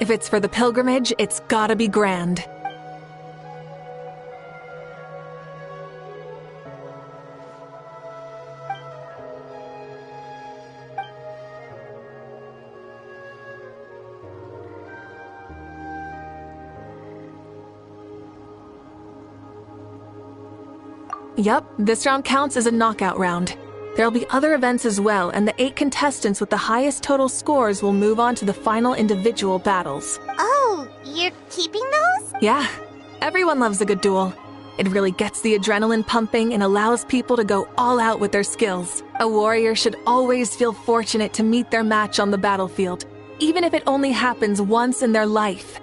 If it's for the pilgrimage, it's gotta be grand. Yup, this round counts as a knockout round. There'll be other events as well, and the 8 contestants with the highest total scores will move on to the final individual battles. Oh, you're keeping those? Yeah, everyone loves a good duel. It really gets the adrenaline pumping and allows people to go all out with their skills. A warrior should always feel fortunate to meet their match on the battlefield, even if it only happens once in their life.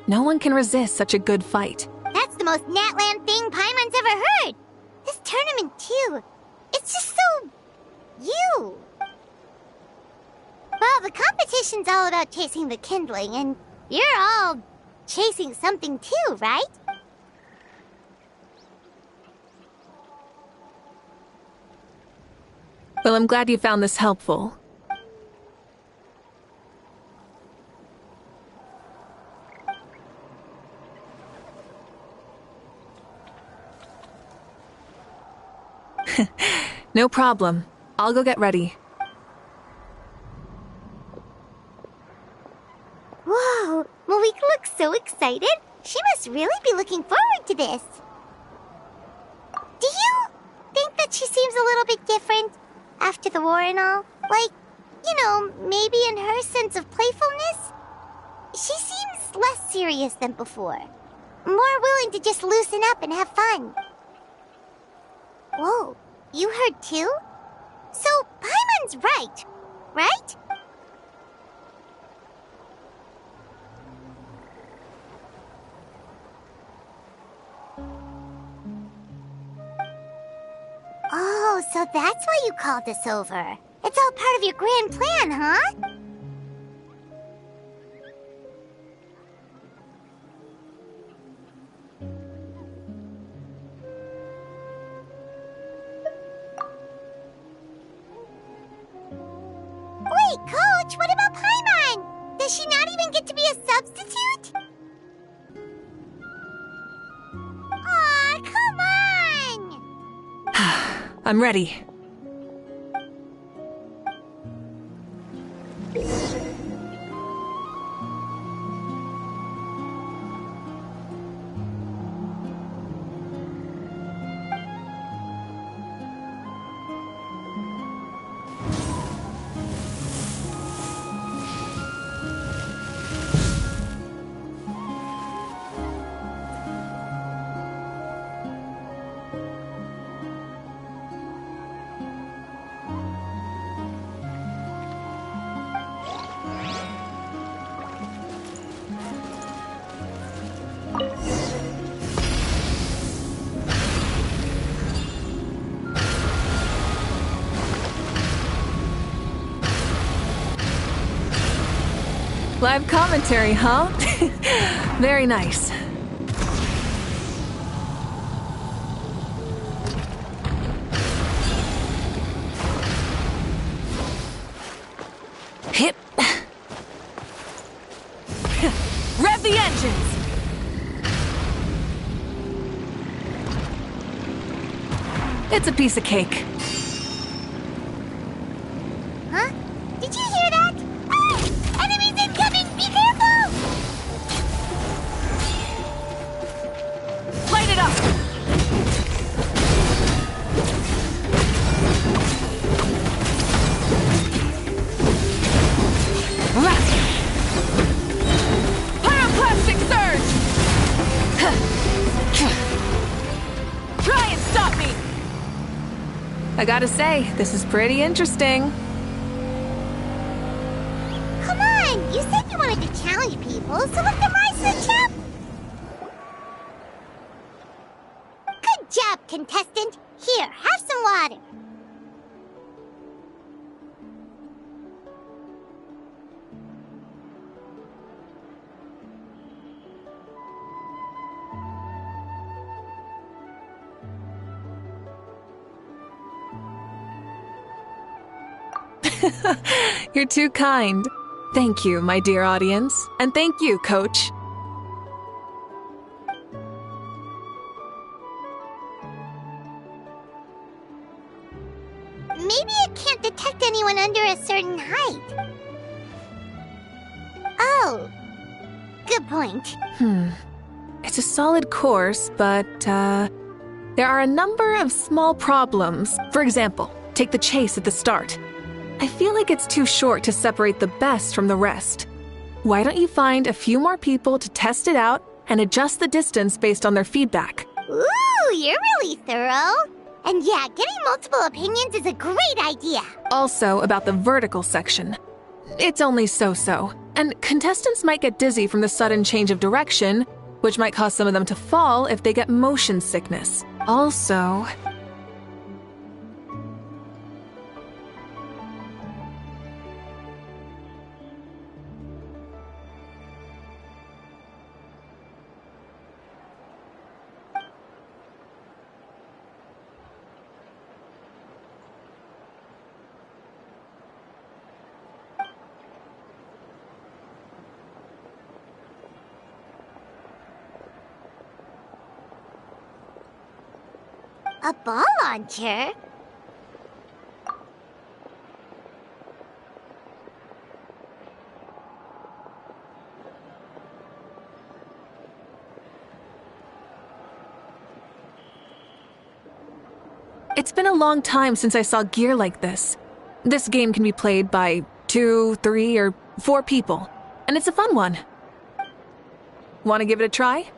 No one can resist such a good fight. That's the most Natland thing Paimon's ever heard! This tournament, too. It's just so... you. Well, the competition's all about chasing the kindling, and you're all chasing something too, right? Well, I'm glad you found this helpful. No problem. I'll go get ready. Whoa, Mavuika looks so excited. She must really be looking forward to this. Do you think that she seems a little bit different after the war and all? Like, you know, maybe in her sense of playfulness? She seems less serious than before. More willing to just loosen up and have fun. Whoa, you heard too? So, Paimon's right, right? Oh, so that's why you called us over. It's all part of your grand plan, huh? Wait, Coach, what about Paimon? Does she not even get to be a substitute? Aw, come on! I'm ready. Live commentary, huh? Very nice. Hip. Rev the engines! It's a piece of cake. Huh? Did you hear that? Ah! Enemies incoming! Be careful! Light it up! Pyroclastic surge! Try and stop me! I gotta say, this is pretty interesting. Come on! You said you wanted to challenge people, so let them rise to the top! Good job, contestant! Here, have some water. You're too kind. Thank you, my dear audience, and thank you, Coach. Maybe it can't detect anyone under a certain height. Oh, good point. It's a solid course, but, there are a number of small problems. For example, take the chase at the start. I feel like it's too short to separate the best from the rest. Why don't you find a few more people to test it out and adjust the distance based on their feedback? Ooh, you're really thorough. And yeah, getting multiple opinions is a great idea. Also, about the vertical section. It's only so-so, and contestants might get dizzy from the sudden change of direction, which might cause some of them to fall if they get motion sickness. Also... A ball launcher? It's been a long time since I saw gear like this. This game can be played by 2, 3, or 4 people, and it's a fun one. Want to give it a try?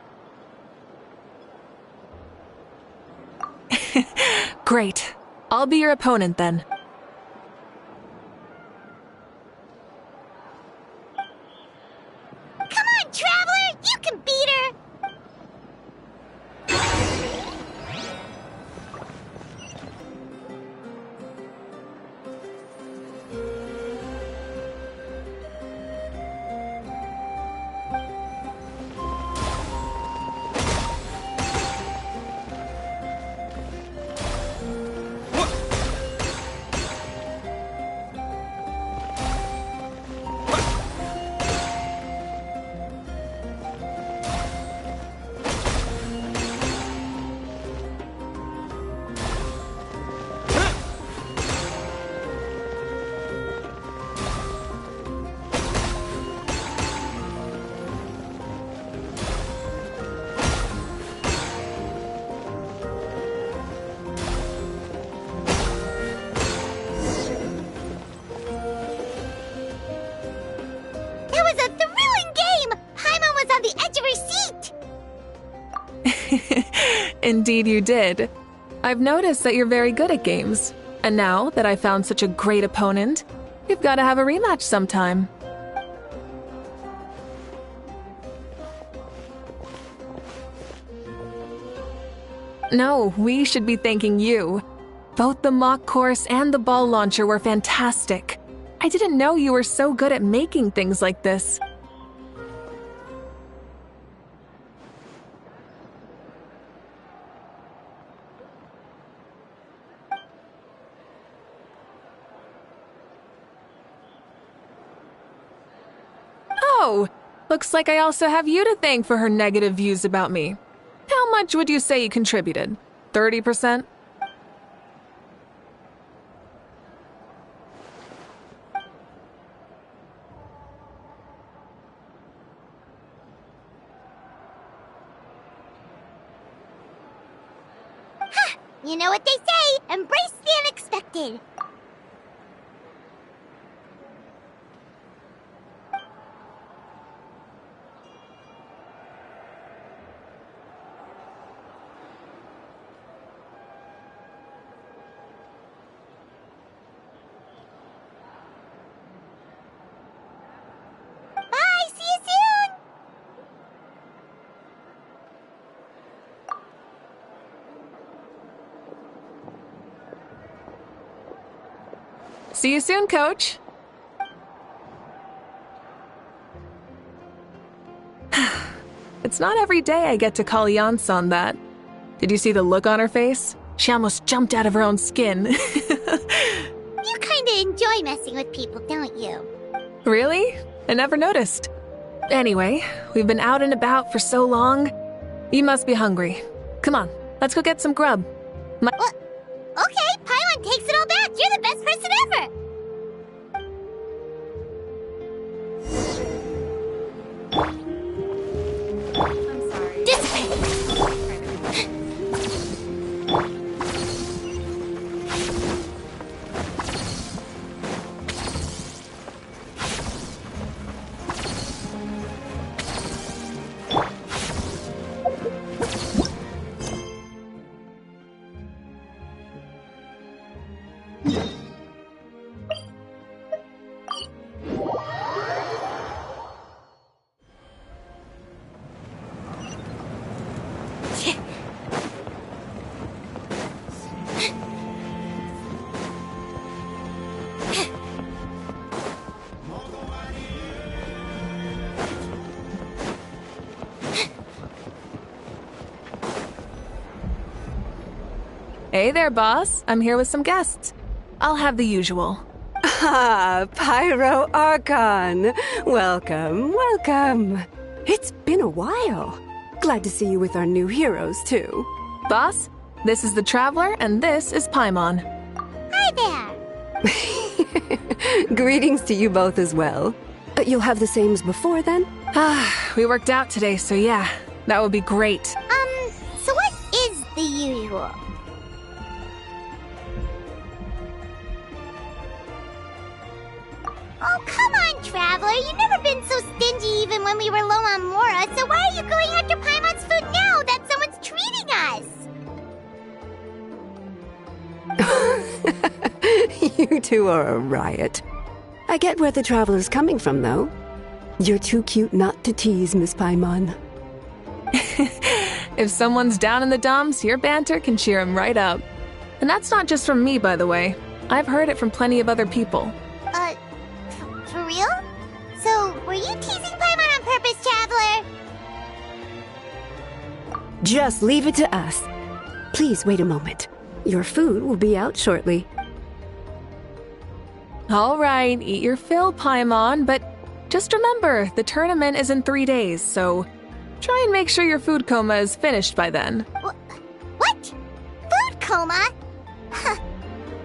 Great. I'll be your opponent then. Come on, Traveler! You can beat her! Indeed you did. I've noticed that you're very good at games. And now that I found such a great opponent, we've got to have a rematch sometime. No, we should be thanking you. Both the mock course and the ball launcher were fantastic. I didn't know you were so good at making things like this. Oh, looks like I also have you to thank for her negative views about me. How much would you say you contributed? 30%? You know what they say, embrace the unexpected. Bye, see you soon! See you soon, Coach. It's not every day I get to call Yansan that. Did you see the look on her face? She almost jumped out of her own skin. You kinda enjoy messing with people, don't you? Really? I never noticed. Anyway, we've been out and about for so long. You must be hungry. Come on, let's go get some grub. Well, okay, Paimon takes it all back. You're the best person ever. I'm sorry. Discipline. Hey there, boss. I'm here with some guests. I'll have the usual. Ah, Pyro Archon. Welcome, welcome. It's been a while. Glad to see you with our new heroes, too. Boss, this is the Traveler, and this is Paimon. Hi there. Greetings to you both as well. You'll have the same as before, then? We worked out today, so yeah, that would be great. So what is the usual? Oh, come on, Traveler. You've never been so stingy even when we were low on Mora, so why are you going after Paimon's food now that someone's treating us? You two are a riot. I get where the Traveler's coming from, though. You're too cute not to tease, Miss Paimon. If someone's down in the dumps, your banter can cheer him right up. And that's not just from me, by the way. I've heard it from plenty of other people. For real? So, were you teasing Paimon on purpose, Traveler? Just leave it to us. Please wait a moment. Your food will be out shortly. All right, eat your fill, Paimon, but just remember, the tournament is in 3 days, so try and make sure your food coma is finished by then. What? Food coma? Huh.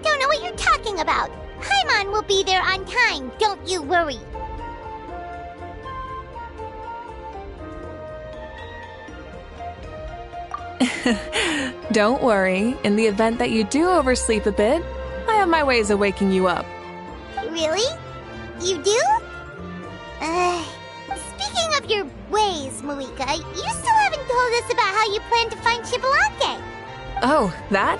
Don't know what you're talking about. Paimon will be there on time, don't you worry. Don't worry, in the event that you do oversleep a bit, I have my ways of waking you up. Really? You do? Speaking of your ways, Mavuika, you still haven't told us about how you plan to find Xbalanque. Oh, that?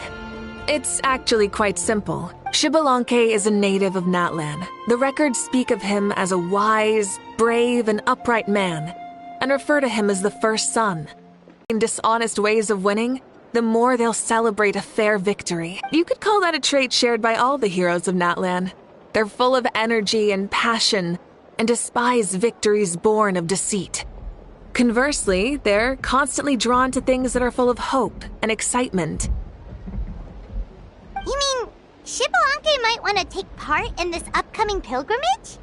It's actually quite simple. Xbalanque is a native of Natlan. The records speak of him as a wise, brave, and upright man, and refer to him as the first son. In dishonest ways of winning, the more they'll celebrate a fair victory. You could call that a trait shared by all the heroes of Natlan. They're full of energy and passion, and despise victories born of deceit. Conversely, they're constantly drawn to things that are full of hope and excitement. You mean Xbalanque might want to take part in this upcoming pilgrimage?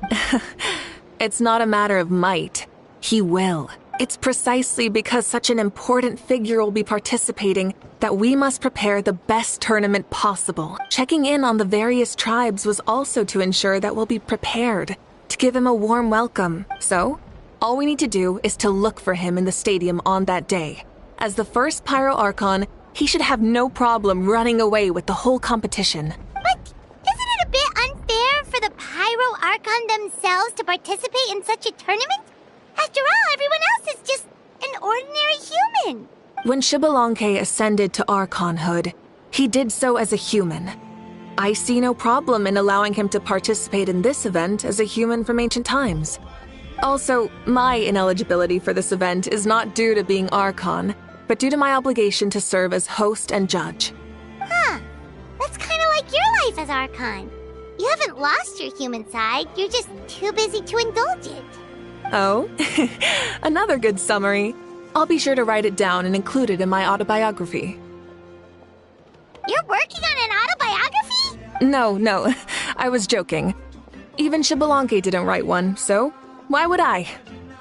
It's not a matter of might. He will. It's precisely because such an important figure will be participating that we must prepare the best tournament possible. Checking in on the various tribes was also to ensure that we'll be prepared to give him a warm welcome. So, all we need to do is to look for him in the stadium on that day. As the first Pyro Archon, he should have no problem running away with the whole competition. But isn't it a bit unfair for the Pyro Archon themselves to participate in such a tournament? After all, everyone else is just an ordinary human. When Xbalanque ascended to Archonhood, he did so as a human. I see no problem in allowing him to participate in this event as a human from ancient times. Also, my ineligibility for this event is not due to being Archon, but due to my obligation to serve as host and judge. Huh. That's kind of like your life as Archon. You haven't lost your human side, you're just too busy to indulge it. Oh, another good summary. I'll be sure to write it down and include it in my autobiography. You're working on an autobiography? No, I was joking. Even Xbalanque didn't write one, so Why would I?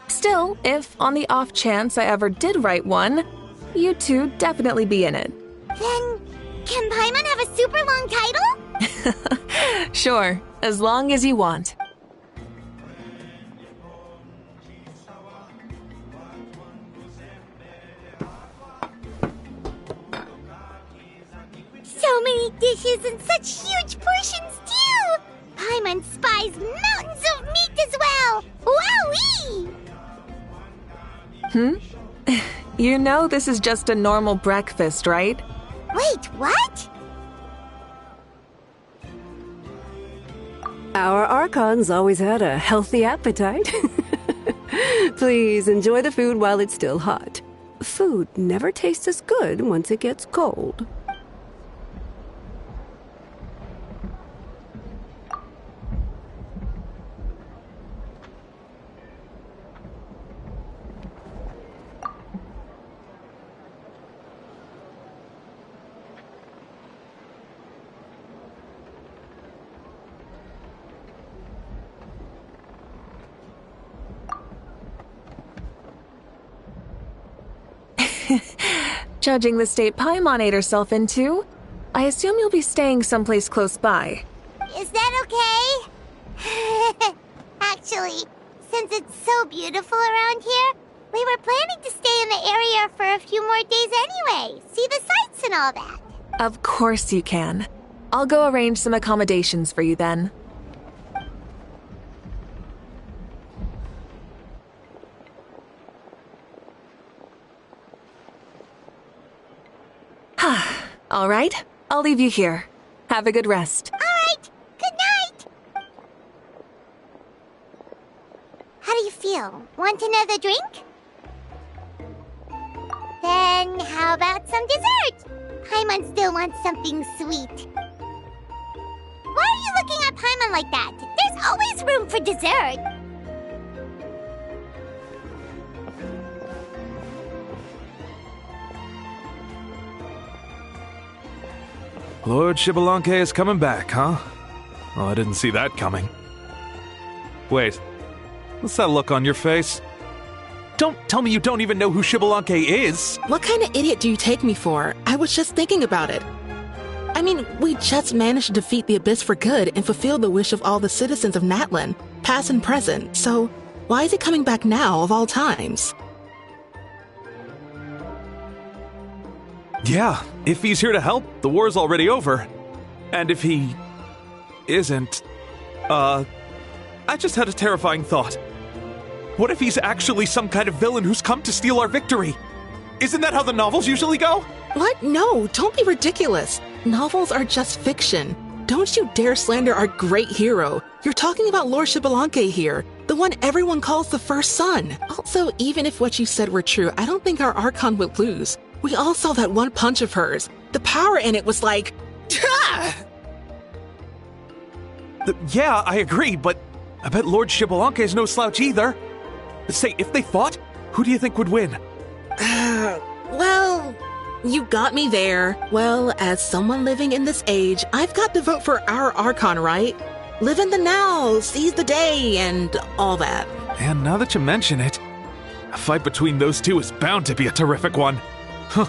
Still, if on the off chance I ever did write one, you two definitely be in it. Then, can Paimon have a super long title? Sure, as long as you want. So many dishes and such huge portions, too! Paimon spies mountains of meat as well! Wowee! You know this is just a normal breakfast, right? Wait, what? Our Archon's always had a healthy appetite. Please enjoy the food while it's still hot. Food never tastes as good once it gets cold. Judging the state Paimon ate herself into, I assume you'll be staying someplace close by. Is that okay? Actually, since it's so beautiful around here, we were planning to stay in the area for a few more days anyway. See the sights and all that. Of course you can. I'll go arrange some accommodations for you then. All right, I'll leave you here. Have a good rest. All right, good night. How do you feel? Want another drink? Then how about some dessert? Paimon still wants something sweet. Why are you looking at Paimon like that? There's always room for dessert. Lord Xbalanque is coming back, huh? Oh, I didn't see that coming. Wait, what's that look on your face? Don't tell me you don't even know who Xbalanque is! What kind of idiot do you take me for? I was just thinking about it. I mean, we just managed to defeat the Abyss for good and fulfill the wish of all the citizens of Natlan, past and present, so why is he coming back now of all times? Yeah, if he's here to help, the war's already over. And if he isn't, I just had a terrifying thought. What if he's actually some kind of villain who's come to steal our victory? Isn't that how the novels usually go? What? No, don't be ridiculous. Novels are just fiction. Don't you dare slander our great hero. You're talking about Lord Xbalanque here, the one everyone calls the first son. Also, even if what you said were true, I don't think our Archon would lose. We all saw that one punch of hers. The power in it was like... Yeah, I agree, but I bet Lord Xbalanque is no slouch either. Say, if they fought, who do you think would win? Well, you got me there. Well, as someone living in this age, I've got to vote for our Archon, right? Live in the now, seize the day, and all that. And now that you mention it, a fight between those two is bound to be a terrific one. Huh,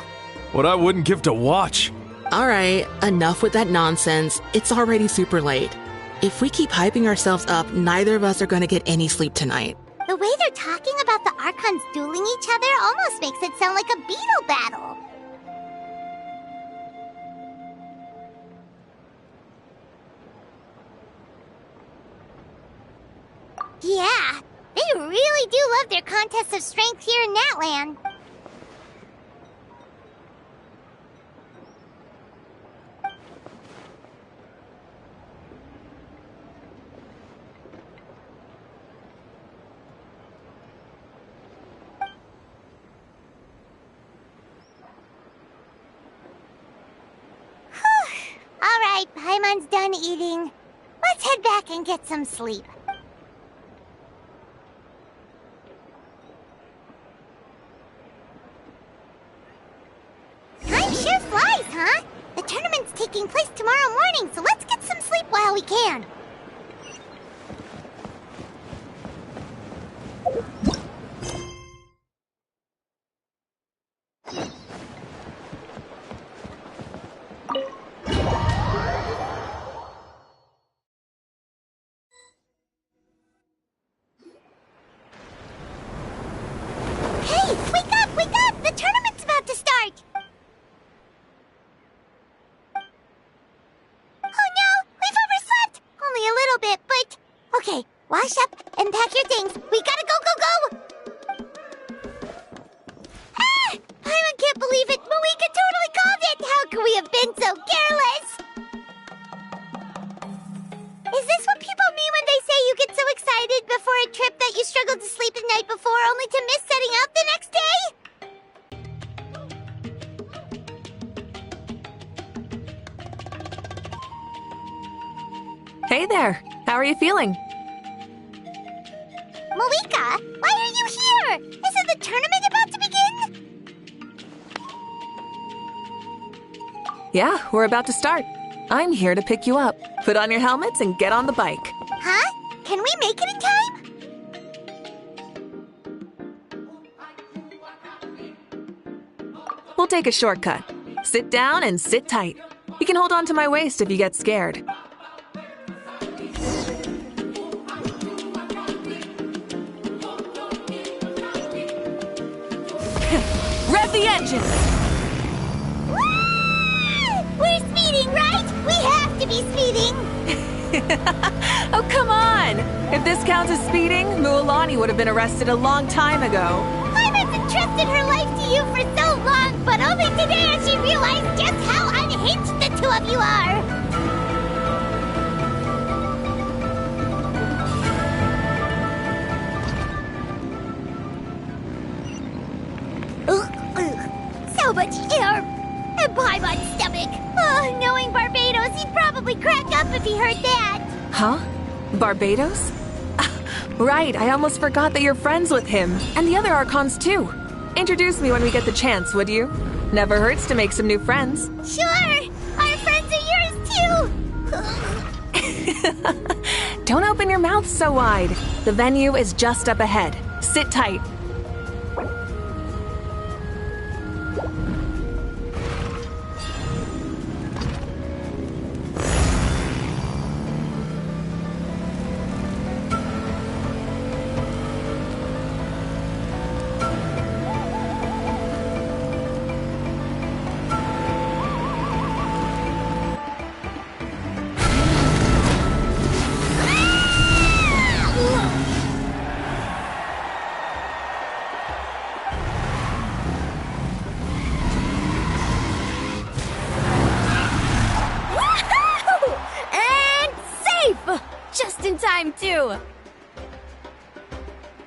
what I wouldn't give to watch. All right, enough with that nonsense. It's already super late. If we keep hyping ourselves up, neither of us are going to get any sleep tonight. The way they're talking about the Archons dueling each other almost makes it sound like a beetle battle. Yeah, they really do love their contests of strength here in Natlan. Alright, Paimon's done eating. Let's head back and get some sleep. Time sure flies, huh? The tournament's taking place tomorrow morning, so let's get some sleep while we can. Hey, wake up, wake up! The tournament's about to start! Oh no, we've overslept! Only a little bit, but... Okay, wash up and pack your things. We gotta go, go, go! Ah! I can't believe it! Mavuika totally called it! How could we have been so careless? Is this what people mean when they say you get so excited before a trip that you struggled to sleep the night before only to miss setting out the next day? Hey there, how are you feeling? Mavuika, why are you here? Isn't the tournament about to begin? Yeah, we're about to start. I'm here to pick you up. Put on your helmets and get on the bike. Huh? Can we make it in time? We'll take a shortcut. Sit down and sit tight. You can hold on to my waist if you get scared. Rev the engine! We're speeding, right? We have to be speeding! Oh, come on! If this counts as speeding, Mualani would have been arrested a long time ago. I've entrusted her life to you for so long, but only today has she realized just how unhinged the two of you are! So much air! And Paimon's stomach! Oh, knowing Barbados, he'd probably crack up if he heard that! Huh? Barbados? Right, I almost forgot that you're friends with him. And the other Archons, too. Introduce me when we get the chance, would you? Never hurts to make some new friends. Sure! Our friends are yours, too! Don't open your mouth so wide. The venue is just up ahead. Sit tight. Time too.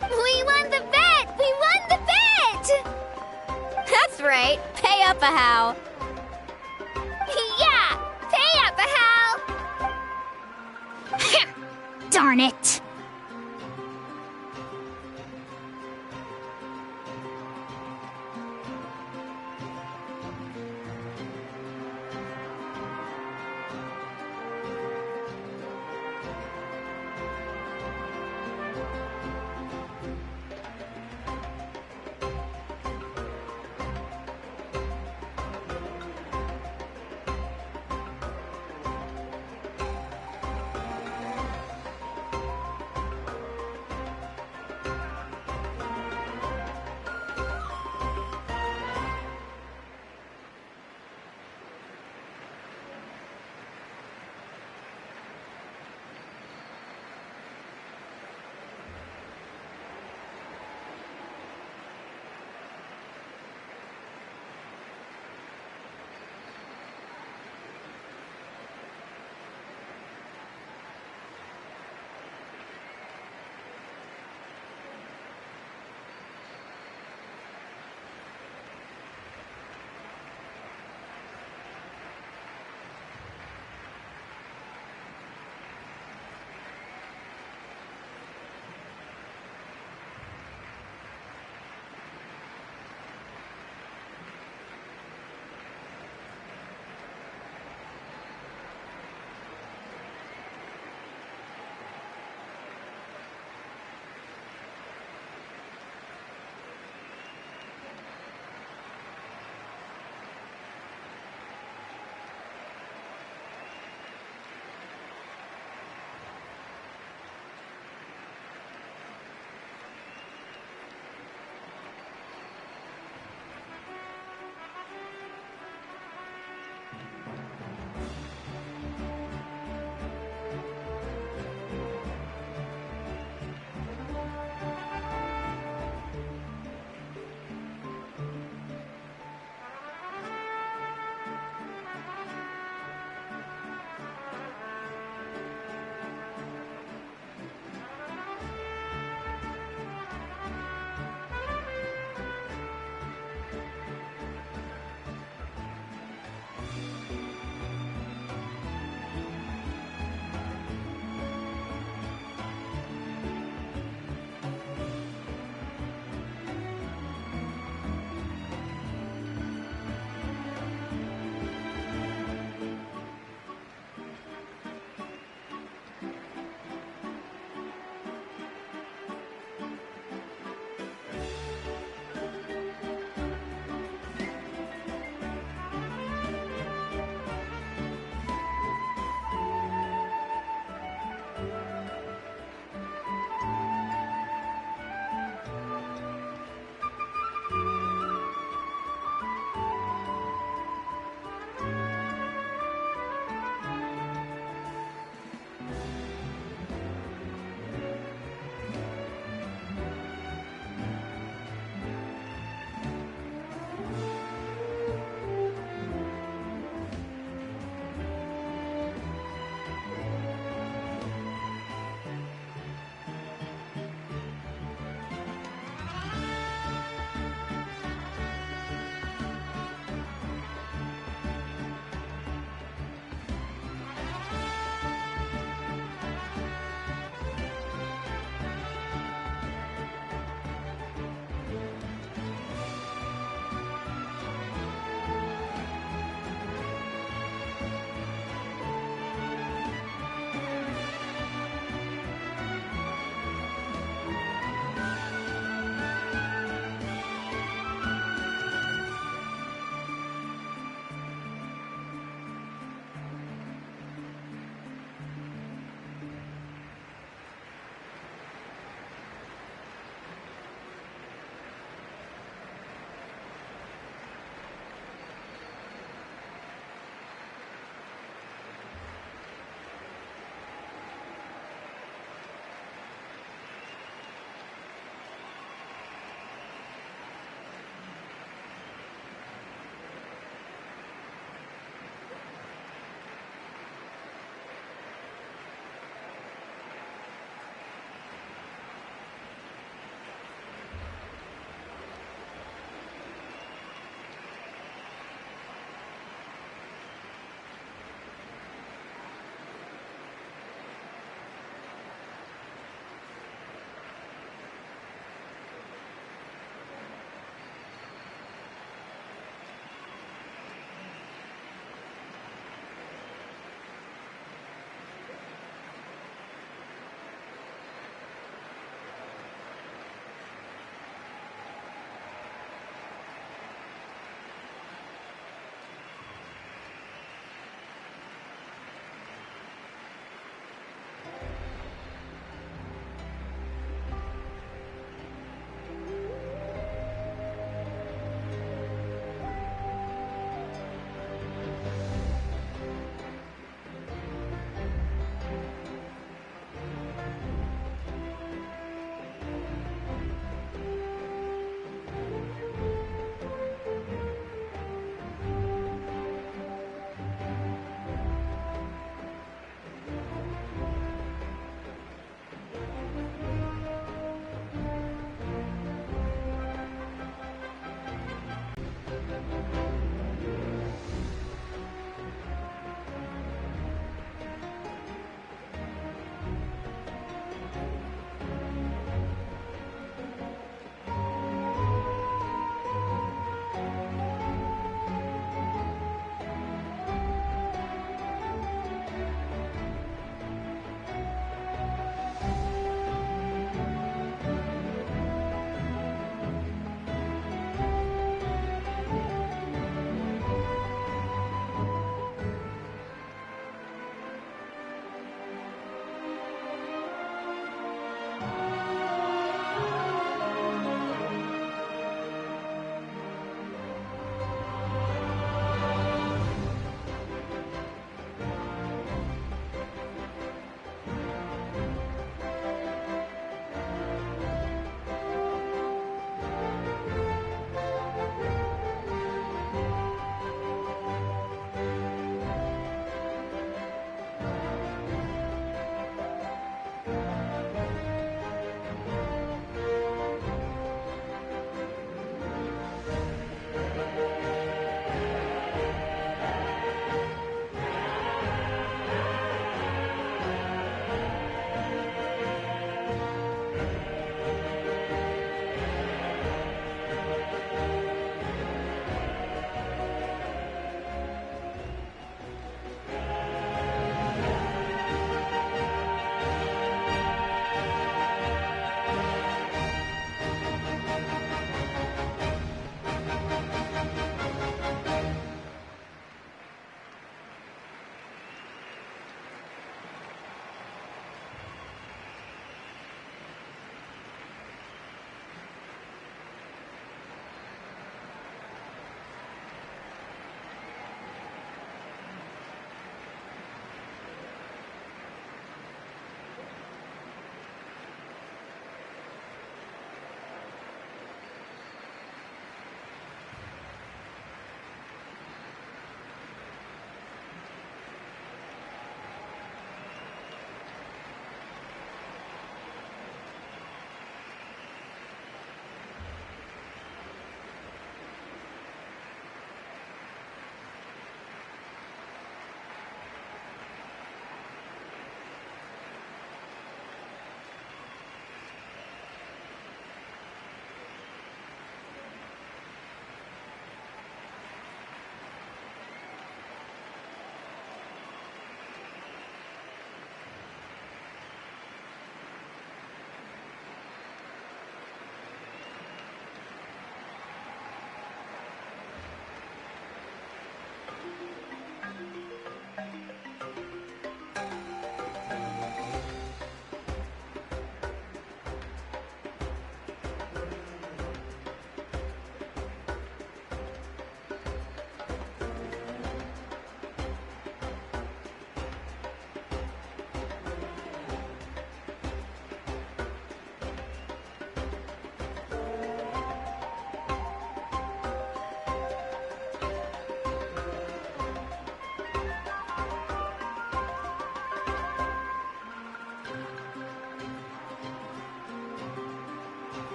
We won the bet! We won the bet! That's right. Pay up a how. Yeah! Pay up a how! Darn it!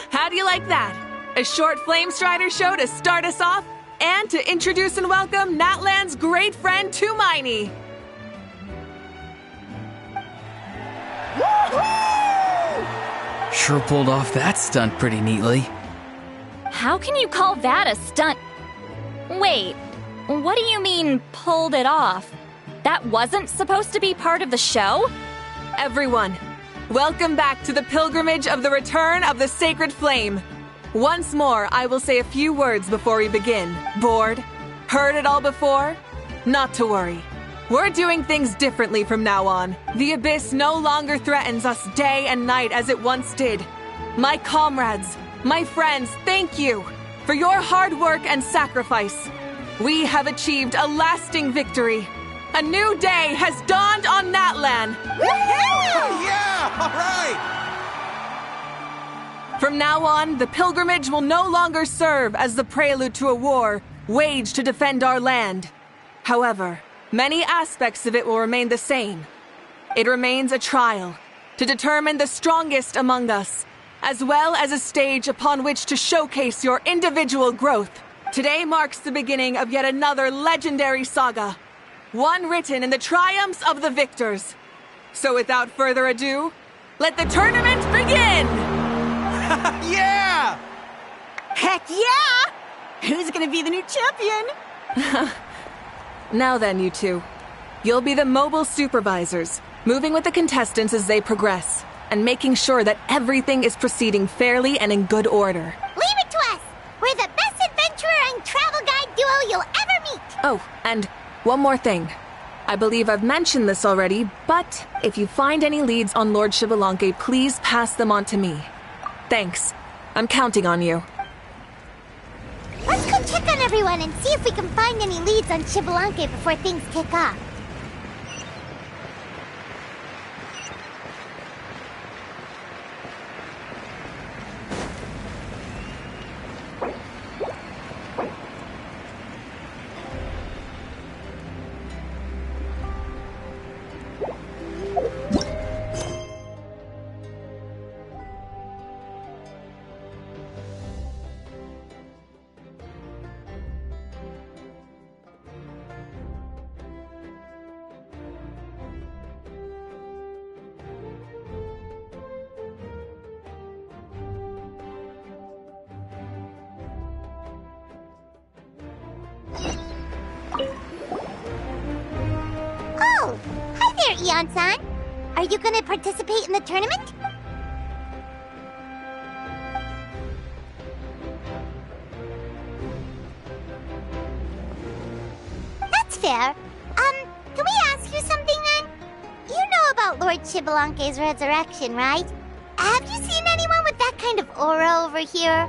How do you like that? A short Flame Strider show to start us off, and to introduce and welcome Natlan's great friend, Tumaini. Sure pulled off that stunt pretty neatly. How can you call that a stunt? Wait, what do you mean, pulled it off? That wasn't supposed to be part of the show? Everyone, welcome back to the pilgrimage of the return of the sacred flame. Once more, I will say a few words before we begin. Bored? Heard it all before? Not to worry. We're doing things differently from now on. The abyss no longer threatens us day and night as it once did. My comrades, my friends, thank you for your hard work and sacrifice. We have achieved a lasting victory. A new day has dawned on Natlan. Yeah! All right! From now on, the pilgrimage will no longer serve as the prelude to a war waged to defend our land. However, many aspects of it will remain the same. It remains a trial to determine the strongest among us, as well as a stage upon which to showcase your individual growth. Today marks the beginning of yet another legendary saga, one written in the triumphs of the victors. So without further ado, let the tournament begin! Yeah! Heck yeah! Who's gonna be the new champion? Now then, you two. You'll be the mobile supervisors, moving with the contestants as they progress, and making sure that everything is proceeding fairly and in good order. Leave it to us! We're the best adventurer and travel guide duo you'll ever meet! Oh, and one more thing. I believe I've mentioned this already, but if you find any leads on Lord Xbalanque, please pass them on to me. Thanks. I'm counting on you. Let's go check on everyone and see if we can find any leads on Xbalanque before things kick off. Oh, hi there, Eon-san. Are you gonna participate in the tournament? That's fair. Can we ask you something then? You know about Lord Xbalanque's resurrection, right? Have you seen anyone with that kind of aura over here?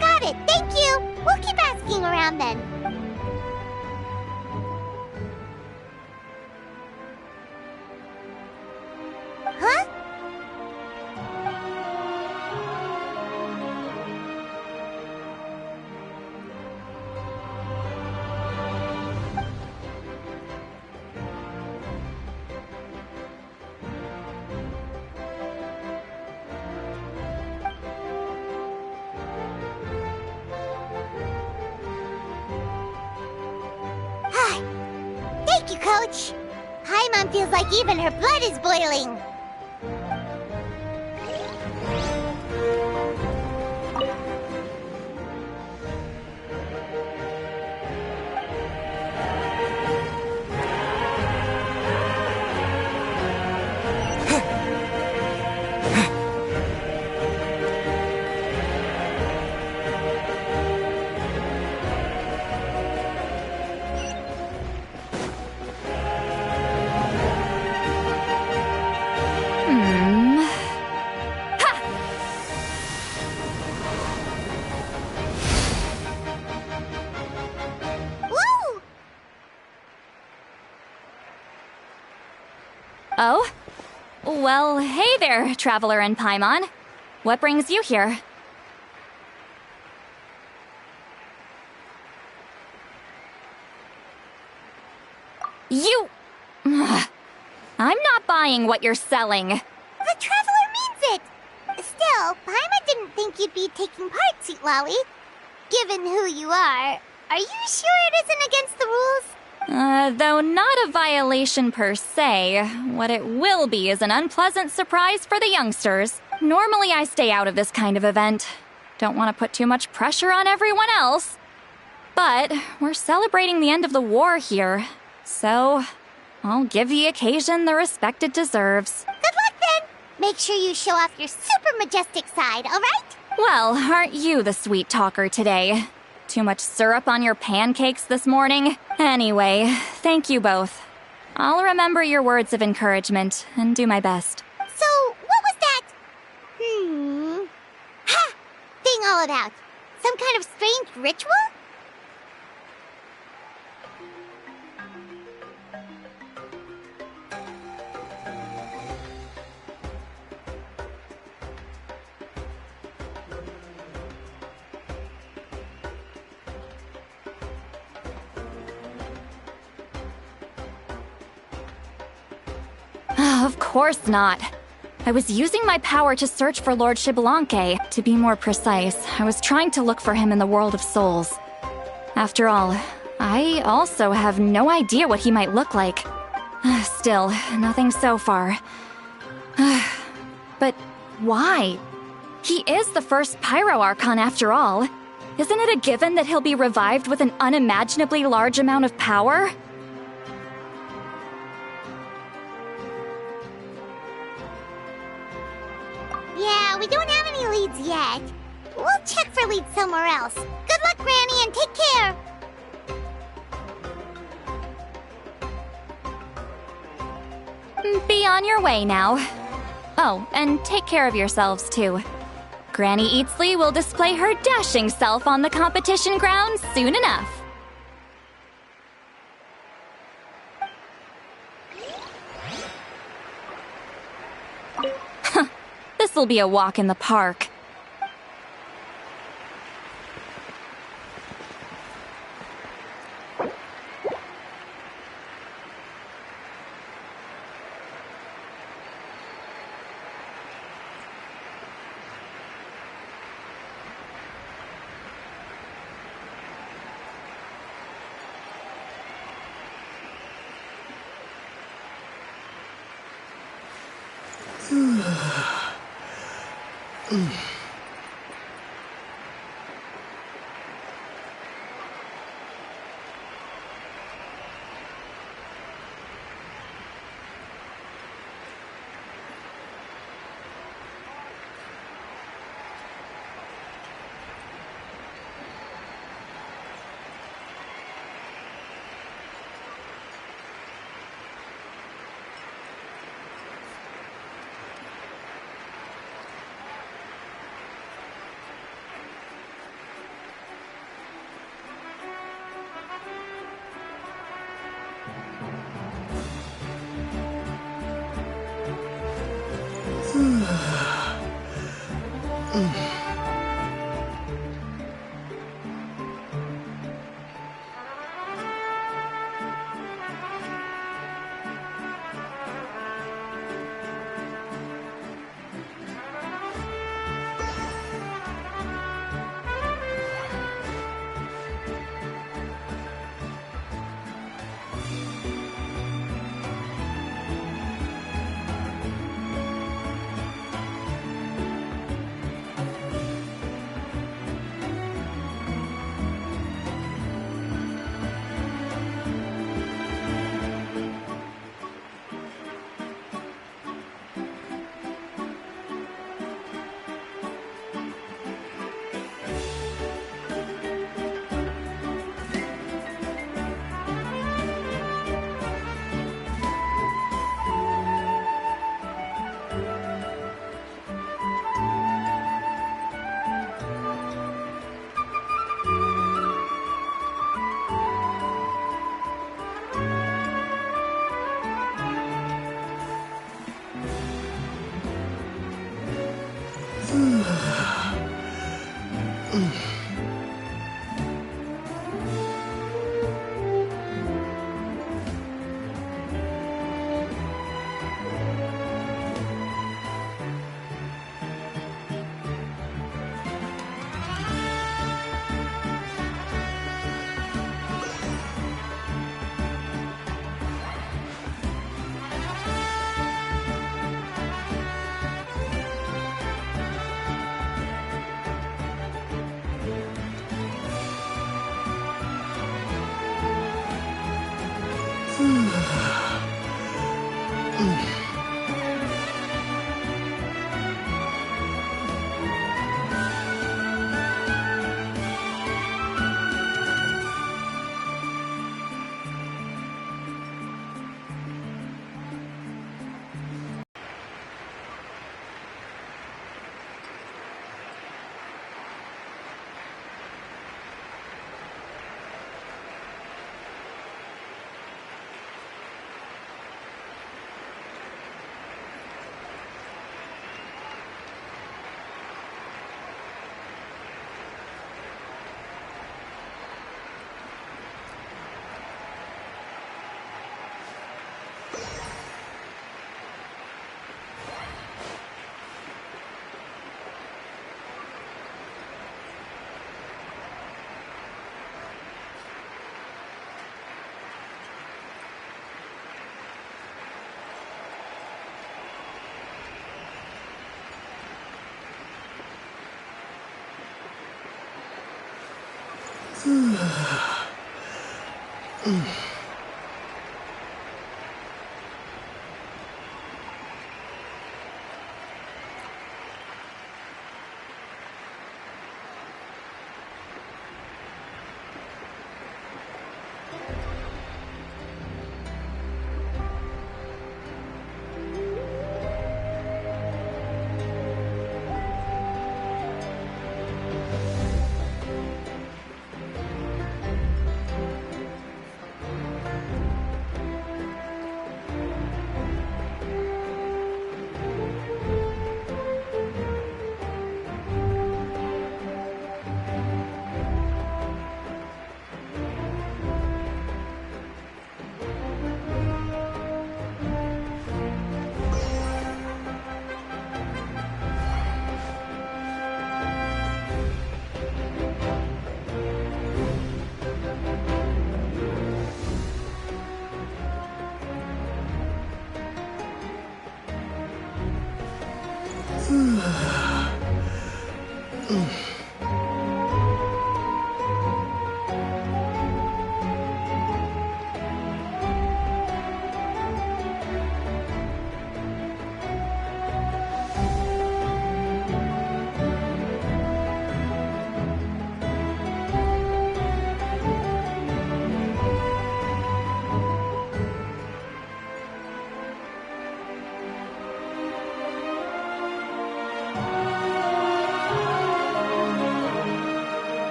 Got it, thank you! We'll keep asking around then. Huh? Thank you, Coach. Paimon feels like even her blood is boiling. Woo! Oh? Well, hey there, Traveler and Paimon. What brings you here? You... I'm not buying what you're selling. The Traveler means it! Still, Paimon didn't think you'd be taking part, Sweet Lolly. Given who you are you sure it isn't against the rules? Though not a violation per se, what it will be is an unpleasant surprise for the youngsters. Normally I stay out of this kind of event. Don't want to put too much pressure on everyone else. But we're celebrating the end of the war here, so I'll give the occasion the respect it deserves. Good luck then! Make sure you show off your super majestic side, alright? Well, aren't you the sweet talker today? Too much syrup on your pancakes this morning? Anyway, thank you both. I'll remember your words of encouragement and do my best. So, what was that? Ha! Thing all about? Some kind of strange ritual? Of course not. I was using my power to search for Lord Xbalanque. To be more precise, I was trying to look for him in the world of souls. After all, I also have no idea what he might look like. Still, nothing so far. But why? He is the first Pyro Archon after all. Isn't it a given that he'll be revived with an unimaginably large amount of power? Yeah, we don't have any leads yet. We'll check for leads somewhere else. Good luck, Granny, and take care! Be on your way now. Oh, and take care of yourselves, too. Granny Eatsley will display her dashing self on the competition grounds soon enough. This'll be a walk in the park.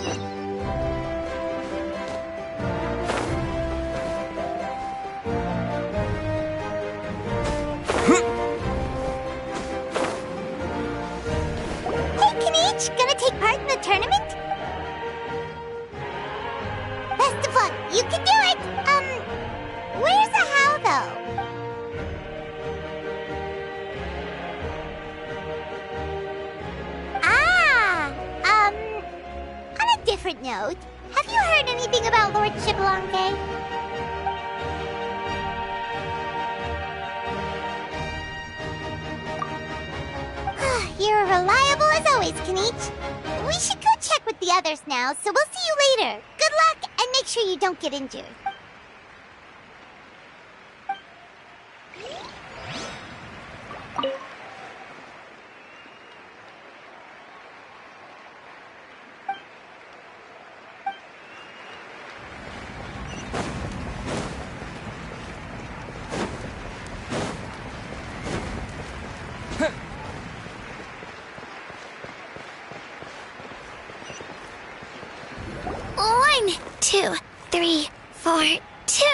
Hey, Kinich, gonna take part in the tournament? Best of luck, you can do it! Where's the how, though? On a different note, have you heard anything about Lord Shibalonke? You're reliable as always, Kinich. We should go check with the others now, so we'll see you later. Good luck, and make sure you don't get injured. One, two, three, four. 2,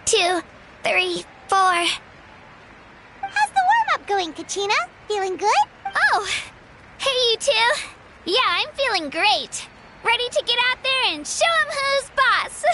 2, 3, 4. How's the warm-up going, Kachina? Feeling good? Oh, hey, you two. Yeah, I'm feeling great. Ready to get out there and show 'em who's boss.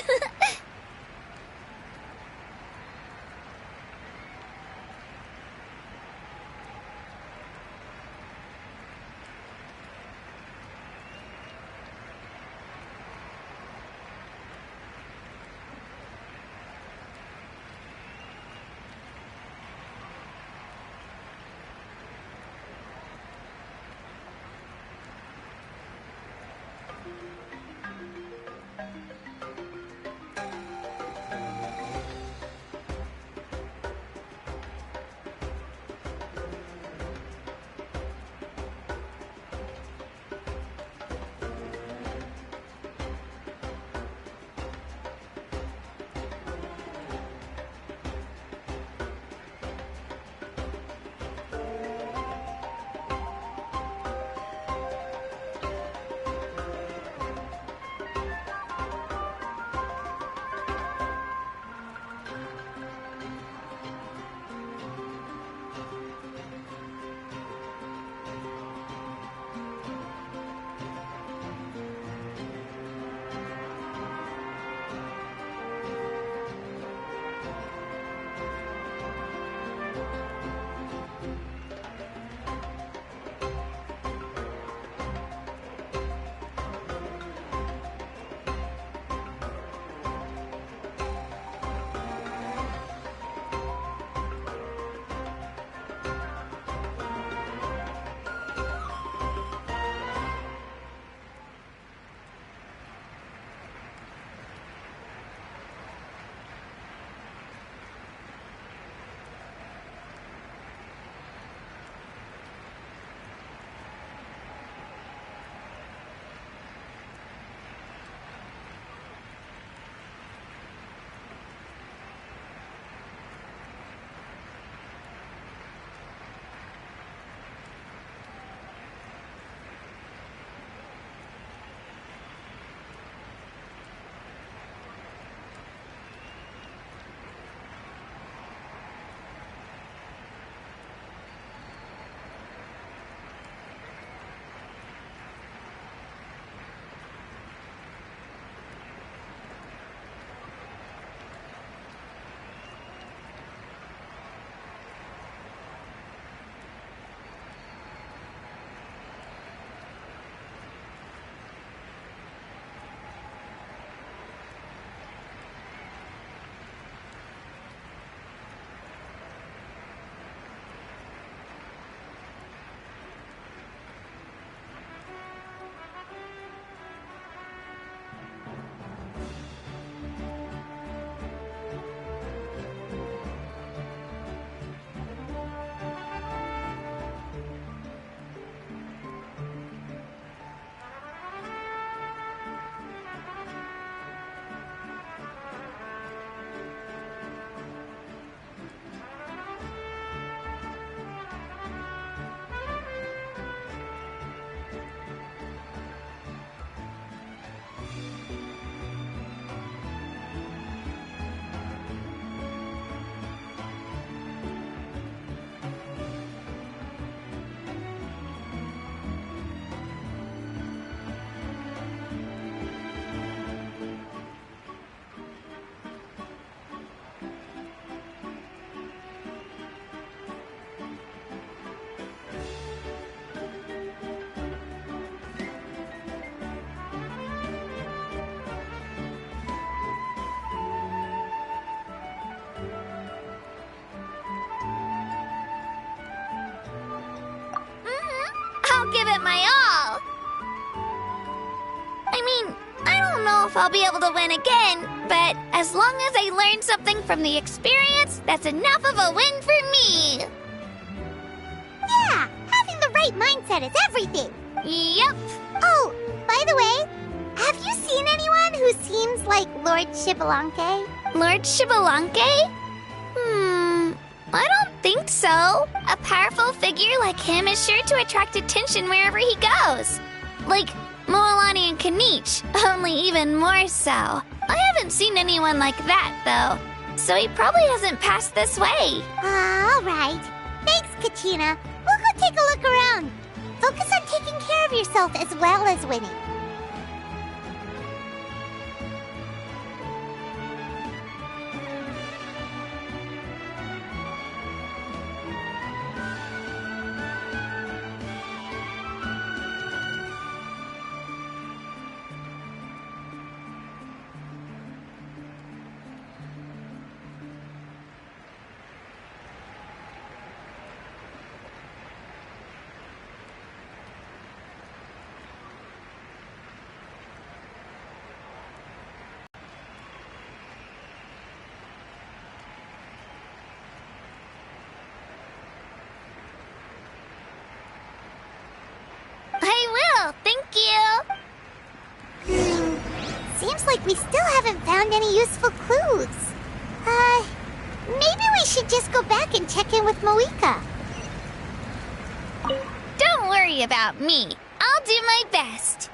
give it my all. I mean, I don't know if I'll be able to win again, but as long as I learn something from the experience, that's enough of a win for me. Yeah, having the right mindset is everything. Yep. Oh, by the way, have you seen anyone who seems like Lord Shibalanke? Lord Shibalanke? I don't think so. A powerful figure like him is sure to attract attention wherever he goes. Like Moalani and Kanich, only even more so. I haven't seen anyone like that, though, so he probably hasn't passed this way. All right. Thanks, Katina. We'll go take a look around. Focus on taking care of yourself as well as winning. I will, thank you. Seems like we still haven't found any useful clues. Maybe we should just go back and check in with Mavuika. Don't worry about me. I'll do my best.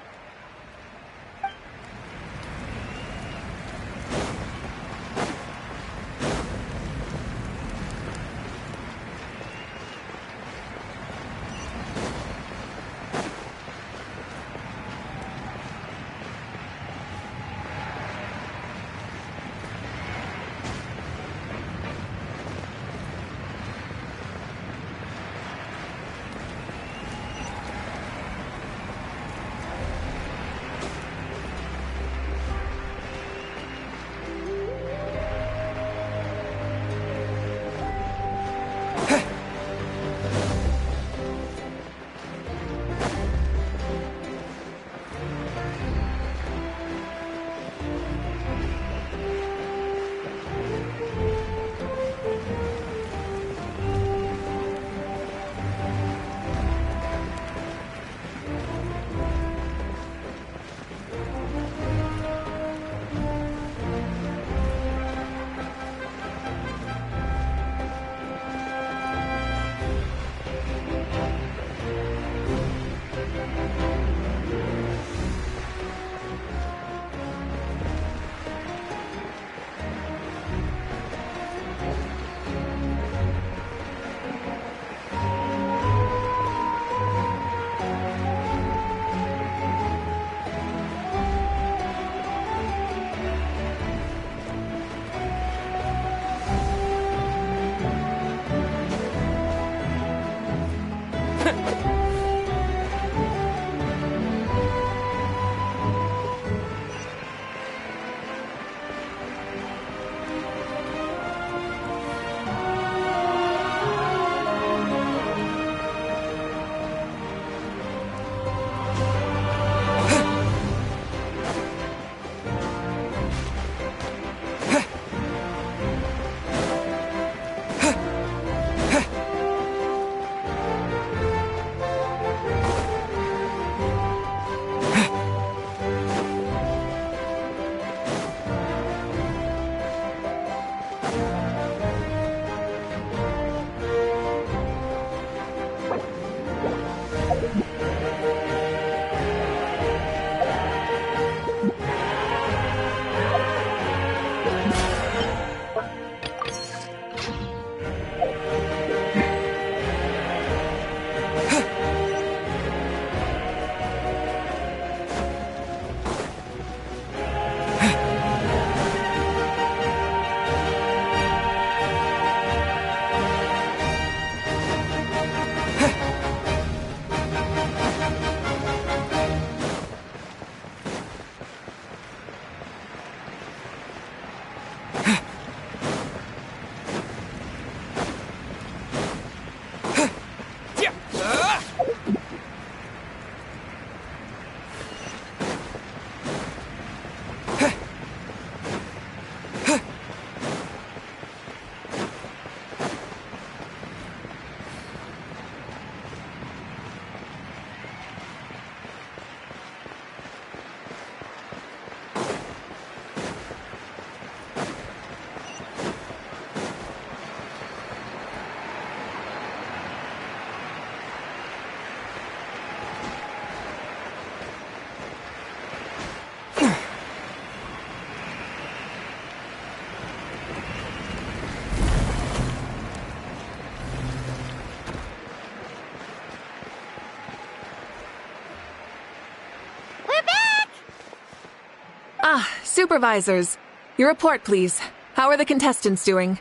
Supervisors. Your report, please. How are the contestants doing?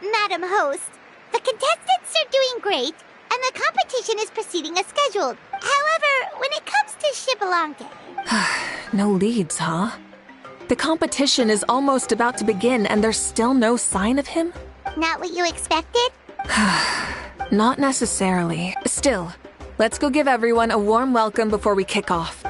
Madam Host, the contestants are doing great, and the competition is proceeding as scheduled. However, when it comes to Shibalanke... No leads, huh? The competition is almost about to begin, and there's still no sign of him? Not what you expected? Not necessarily. Still, let's go give everyone a warm welcome before we kick off.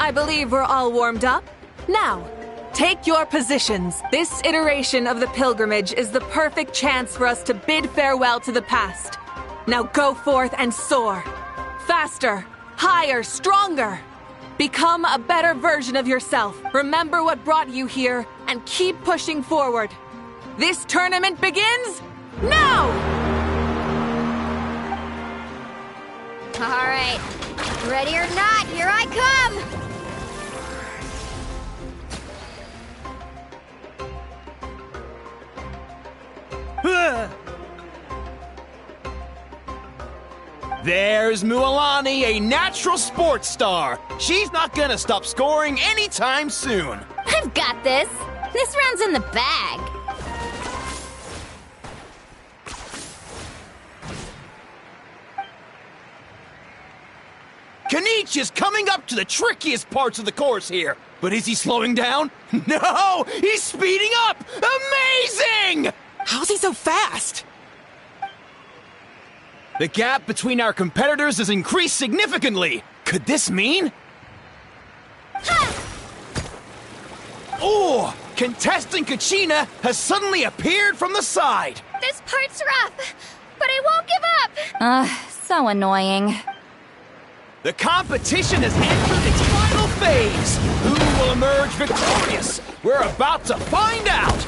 I believe we're all warmed up. Now, take your positions. This iteration of the pilgrimage is the perfect chance for us to bid farewell to the past. Now go forth and soar. Faster, higher, stronger. Become a better version of yourself. Remember what brought you here and keep pushing forward. This tournament begins now! All right. Ready or not, here I come! There's Mualani, a natural sports star. She's not gonna stop scoring anytime soon. I've got this. This round's in the bag. Kanich is coming up to the trickiest parts of the course here. But is he slowing down? No! He's speeding up! Amazing! How's he so fast? The gap between our competitors has increased significantly. Could this mean? Oh! Contestant Kachina has suddenly appeared from the side. This part's rough, but I won't give up. So annoying. The competition has entered its final phase. Who will emerge victorious? We're about to find out.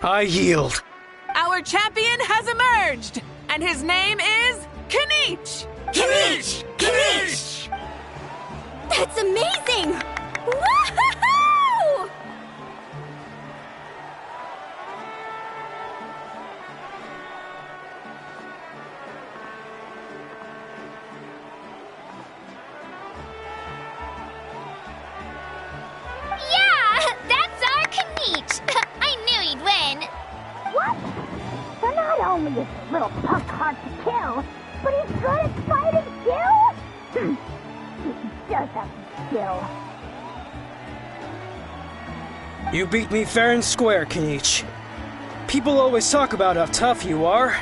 I yield. Our champion has emerged, and his name is Kanich! Kanich! Kanich! That's amazing! Woohoo! Yeah! That's our Kanich! I knew he'd win! What? So not only is this little punk hard to kill, but he's good at fighting too? He does have some skill. You beat me fair and square, Kanich. People always talk about how tough you are.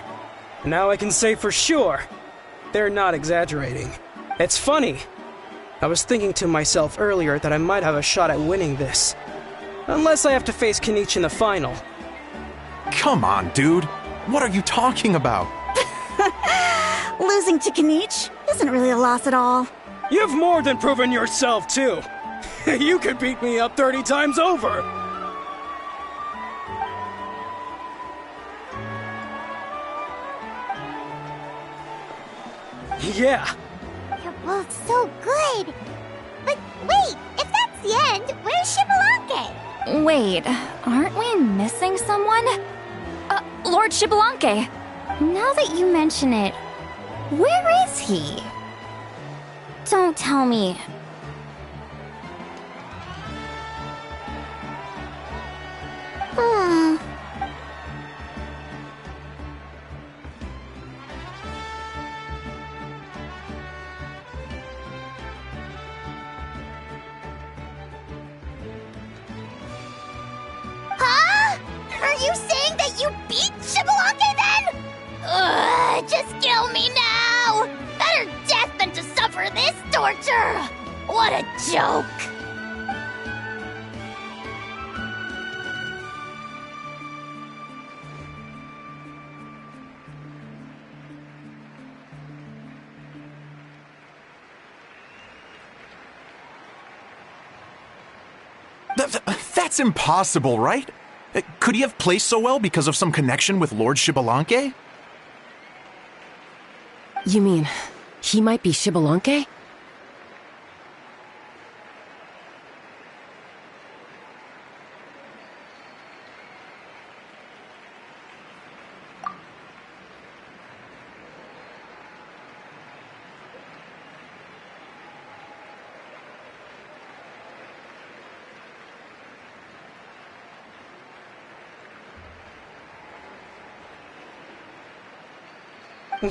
Now I can say for sure, they're not exaggerating. It's funny. I was thinking to myself earlier that I might have a shot at winning this. Unless I have to face Kanich in the final. Come on, dude. What are you talking about? Losing to Kanich isn't really a loss at all. You've more than proven yourself, too. You could beat me up 30 times over. Yeah. You're both so good. But wait, if that's the end, where's Shibalanke? Wait, aren't we missing someone? Lord Shibalanke. Now that you mention it, where is he? Don't tell me. Huh? Are you saying that you beat Shibalanke then? Ugh, just kill me now! Better death than to suffer this torture! What a joke! That's impossible, right? Could he have placed so well because of some connection with Lord Xbalanque? You mean, he might be Xbalanque?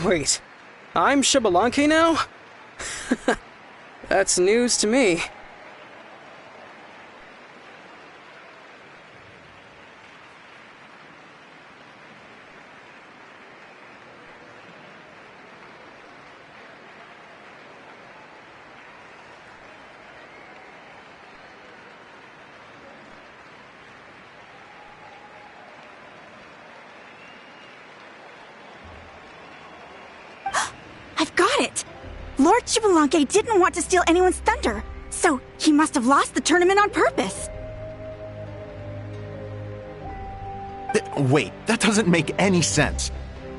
Wait, I'm Xbalanque now? That's news to me. I've got it! Lord Xbalanque didn't want to steal anyone's thunder, so he must have lost the tournament on purpose. Wait, that doesn't make any sense.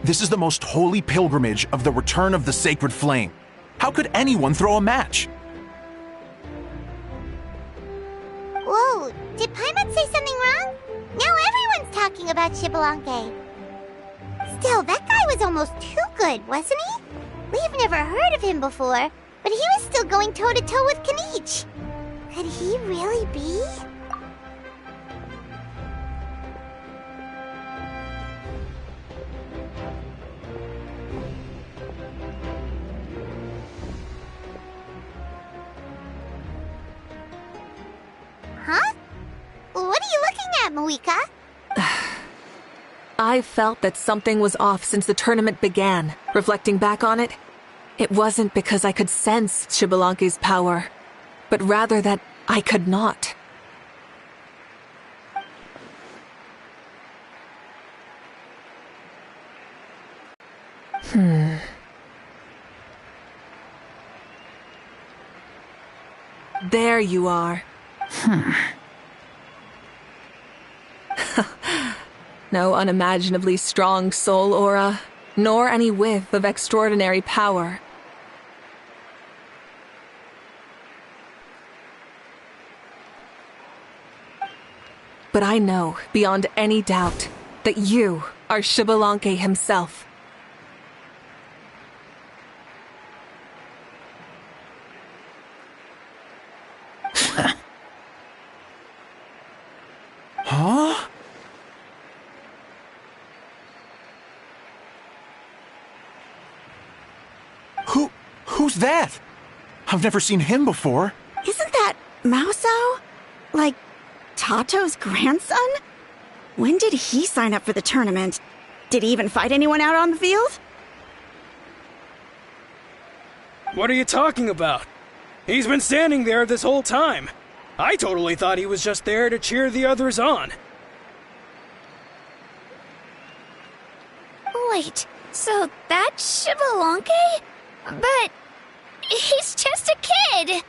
This is the most holy pilgrimage of the return of the sacred flame. How could anyone throw a match? Whoa, did Paimon say something wrong? Now everyone's talking about Xbalanque. Still, that guy was almost too good, wasn't he? We've never heard of him before, but he was still going toe-to-toe with Kenichi. Could he really be? Huh? What are you looking at, Mavuika? I felt that something was off since the tournament began. Reflecting back on it, it wasn't because I could sense Xbalanque's power, but rather that I could not. There you are. No unimaginably strong soul aura, nor any whiff of extraordinary power. But I know, beyond any doubt, that you are Xbalanque himself. Huh? Who's that? I've never seen him before. Isn't that Mauso? Like, Tato's grandson? When did he sign up for the tournament? Did he even fight anyone out on the field? What are you talking about? He's been standing there this whole time. I totally thought he was just there to cheer the others on. Wait, so that's Xbalanque? But he's just a kid.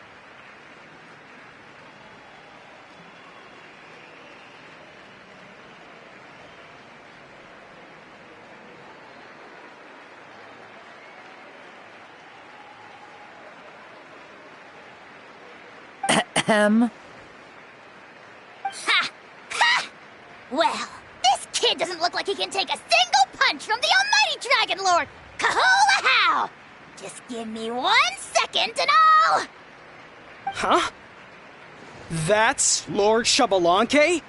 Ha! Ha! Well, this kid doesn't look like he can take a single punch from the almighty Dragon Lord! Kahula how! Just give me 1 second and I'll... Huh? That's Lord Xbalanque?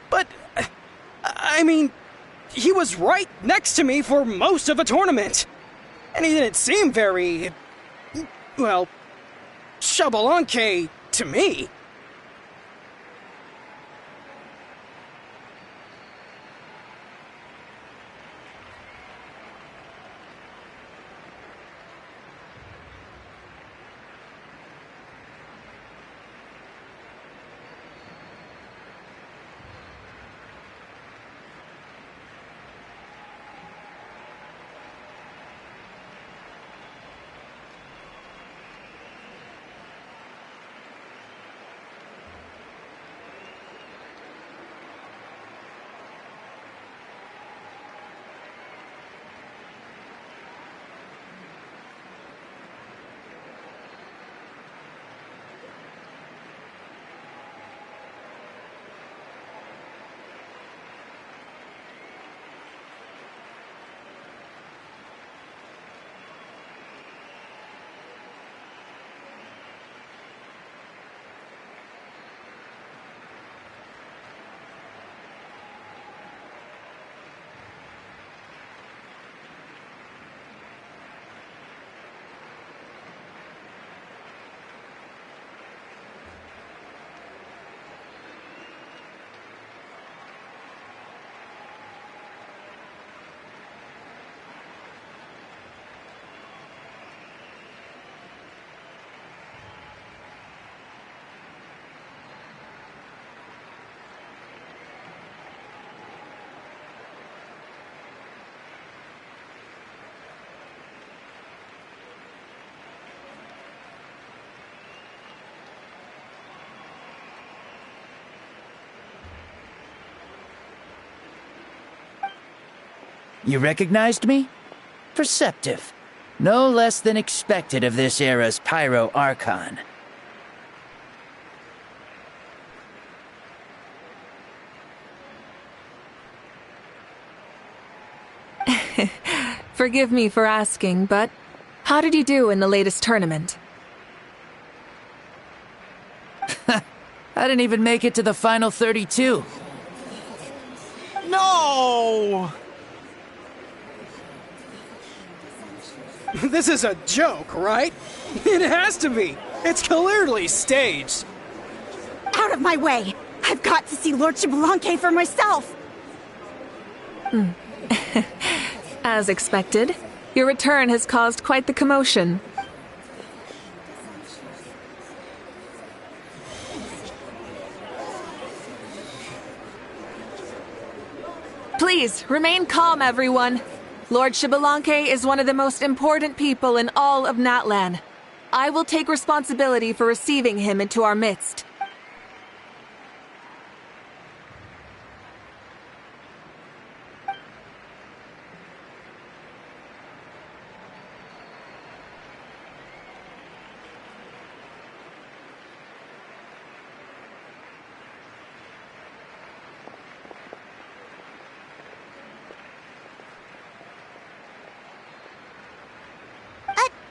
But, I mean, he was right next to me for most of the tournament. And he didn't seem very... well, Xbalanque to me. You recognized me? Perceptive. No less than expected of this era's Pyro Archon. Forgive me for asking, but how did you do in the latest tournament? I didn't even make it to the final 32. No! This is a joke, right? It has to be. It's clearly staged. Out of my way! I've got to see Lord Xbalanque for myself! As expected, your return has caused quite the commotion. Please, remain calm, everyone. Lord Xbalanque is one of the most important people in all of Natlan. I will take responsibility for receiving him into our midst.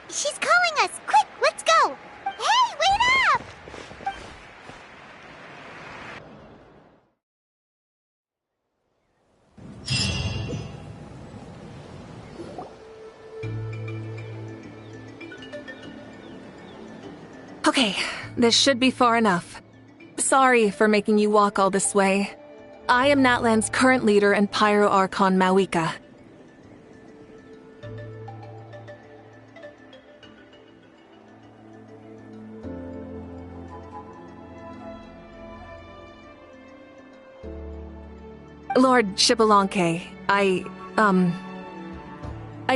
She's calling us! Quick, let's go! Hey, wait up! Okay, this should be far enough. Sorry for making you walk all this way. I am Natlan's current leader and Pyro Archon Mavuika. Lord Xbalanque, I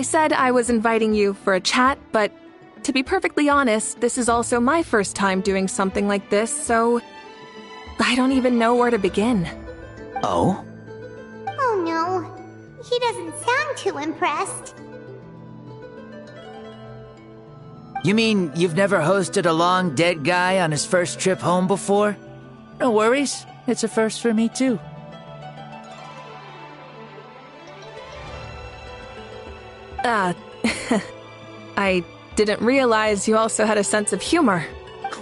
said I was inviting you for a chat, but to be perfectly honest, this is also my first time doing something like this, so I don't even know where to begin. Oh? Oh no, he doesn't sound too impressed. You mean you've never hosted a long dead guy on his first trip home before? No worries, it's a first for me too. I didn't realize you also had a sense of humor.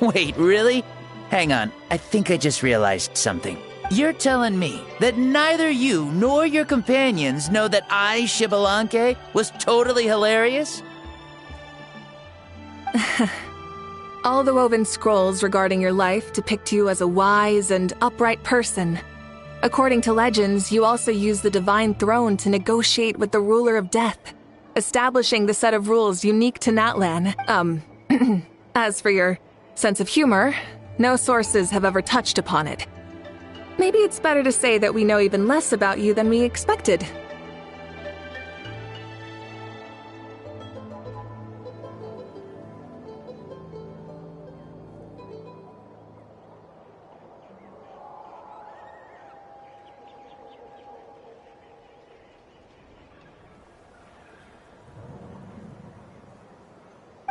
Wait, really? Hang on, I think I just realized something. You're telling me that neither you nor your companions know that I, Xbalanque, was totally hilarious? All the woven scrolls regarding your life depict you as a wise and upright person. According to legends, you also use the divine throne to negotiate with the ruler of death, establishing the set of rules unique to Natlan. As for your sense of humor, no sources have ever touched upon it. Maybe it's better to say that we know even less about you than we expected.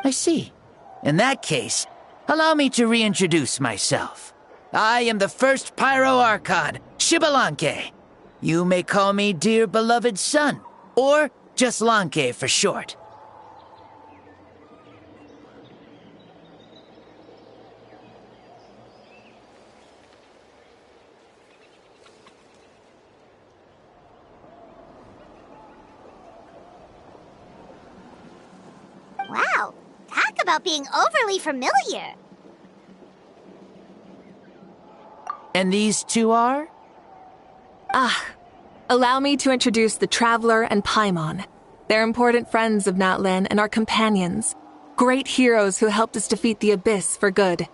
I see. In that case, allow me to reintroduce myself. I am the first Pyro Archon, Xbalanque. You may call me dear beloved son, or just Lanque for short. Wow, talk about being overly familiar. And these two are? Allow me to introduce the Traveler and Paimon. They're important friends of Natlan and our companions. Great heroes who helped us defeat the Abyss for good.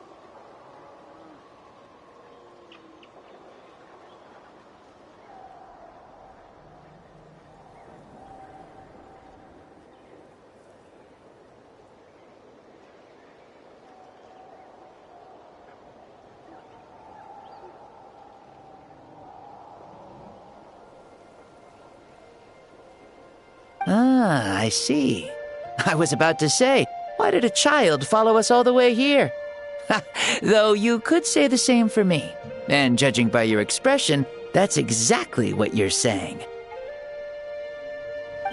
Ah, I see. I was about to say, why did a child follow us all the way here? Though you could say the same for me. And judging by your expression, that's exactly what you're saying.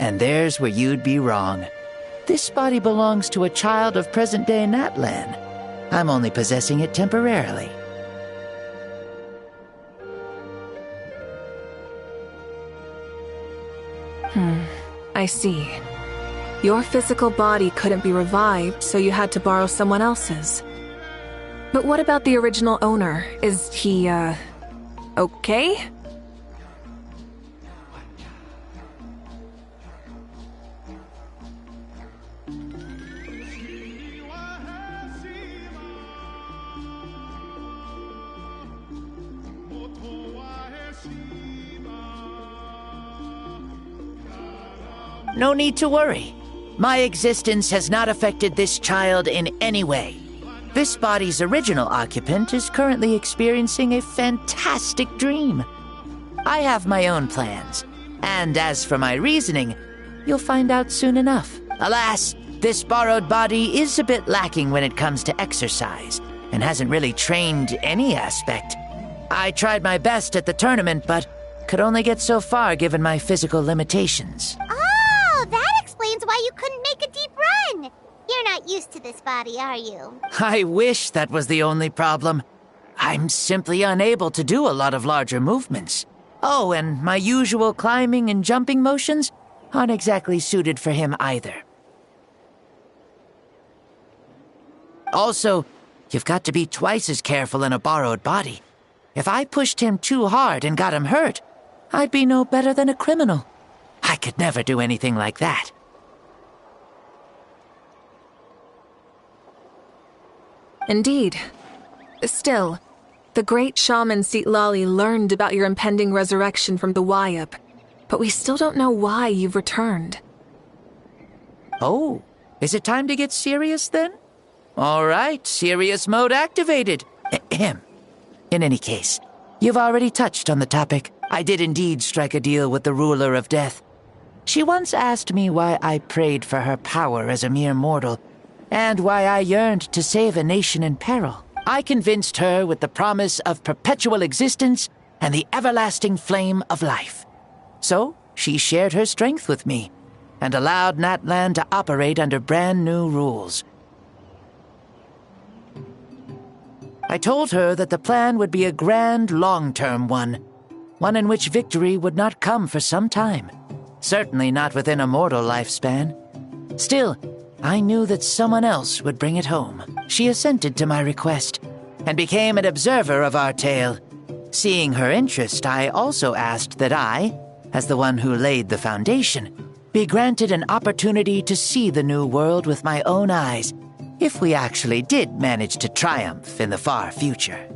And there's where you'd be wrong. This body belongs to a child of present-day Natlan. I'm only possessing it temporarily. I see. Your physical body couldn't be revived, so you had to borrow someone else's. But what about the original owner? Is he, okay? No need to worry. My existence has not affected this child in any way. This body's original occupant is currently experiencing a fantastic dream. I have my own plans, and as for my reasoning, you'll find out soon enough. Alas, this borrowed body is a bit lacking when it comes to exercise, and hasn't really trained any aspect. I tried my best at the tournament, but could only get so far given my physical limitations. Oh, that explains why you couldn't make a deep run. You're not used to this body, are you? I wish that was the only problem. I'm simply unable to do a lot of larger movements. Oh, and my usual climbing and jumping motions aren't exactly suited for him either. Also, you've got to be twice as careful in a borrowed body. If I pushed him too hard and got him hurt, I'd be no better than a criminal. I could never do anything like that. Indeed. Still, the great shaman Sitlali learned about your impending resurrection from the Wayup, but we still don't know why you've returned. Oh, is it time to get serious then? All right, serious mode activated. Ahem. In any case, you've already touched on the topic. I did indeed strike a deal with the ruler of death. She once asked me why I prayed for her power as a mere mortal, and why I yearned to save a nation in peril. I convinced her with the promise of perpetual existence and the everlasting flame of life. So, she shared her strength with me, and allowed Natlan to operate under brand new rules. I told her that the plan would be a grand, long-term one in which victory would not come for some time, certainly not within a mortal lifespan. Still, I knew that someone else would bring it home. She assented to my request, and became an observer of our tale. Seeing her interest, I also asked that I, as the one who laid the foundation, be granted an opportunity to see the new world with my own eyes, if we actually did manage to triumph in the far future.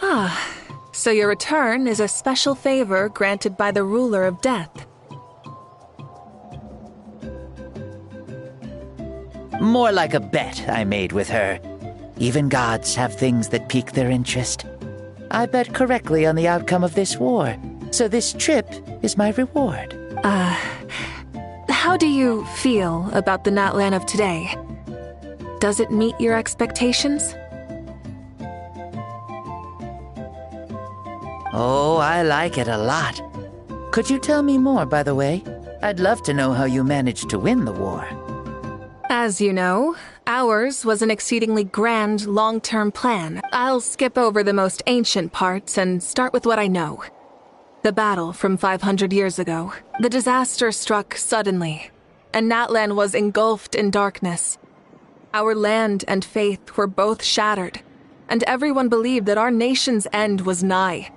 Ah, so your return is a special favor granted by the ruler of death. More like a bet I made with her. Even gods have things that pique their interest. I bet correctly on the outcome of this war, so this trip is my reward. How do you feel about the Natlan of today? Does it meet your expectations? Oh, I like it a lot. Could you tell me more, by the way? I'd love to know how you managed to win the war. As you know, ours was an exceedingly grand, long-term plan. I'll skip over the most ancient parts and start with what I know. The battle from 500 years ago. The disaster struck suddenly, and Natlan was engulfed in darkness. Our land and faith were both shattered, and everyone believed that our nation's end was nigh.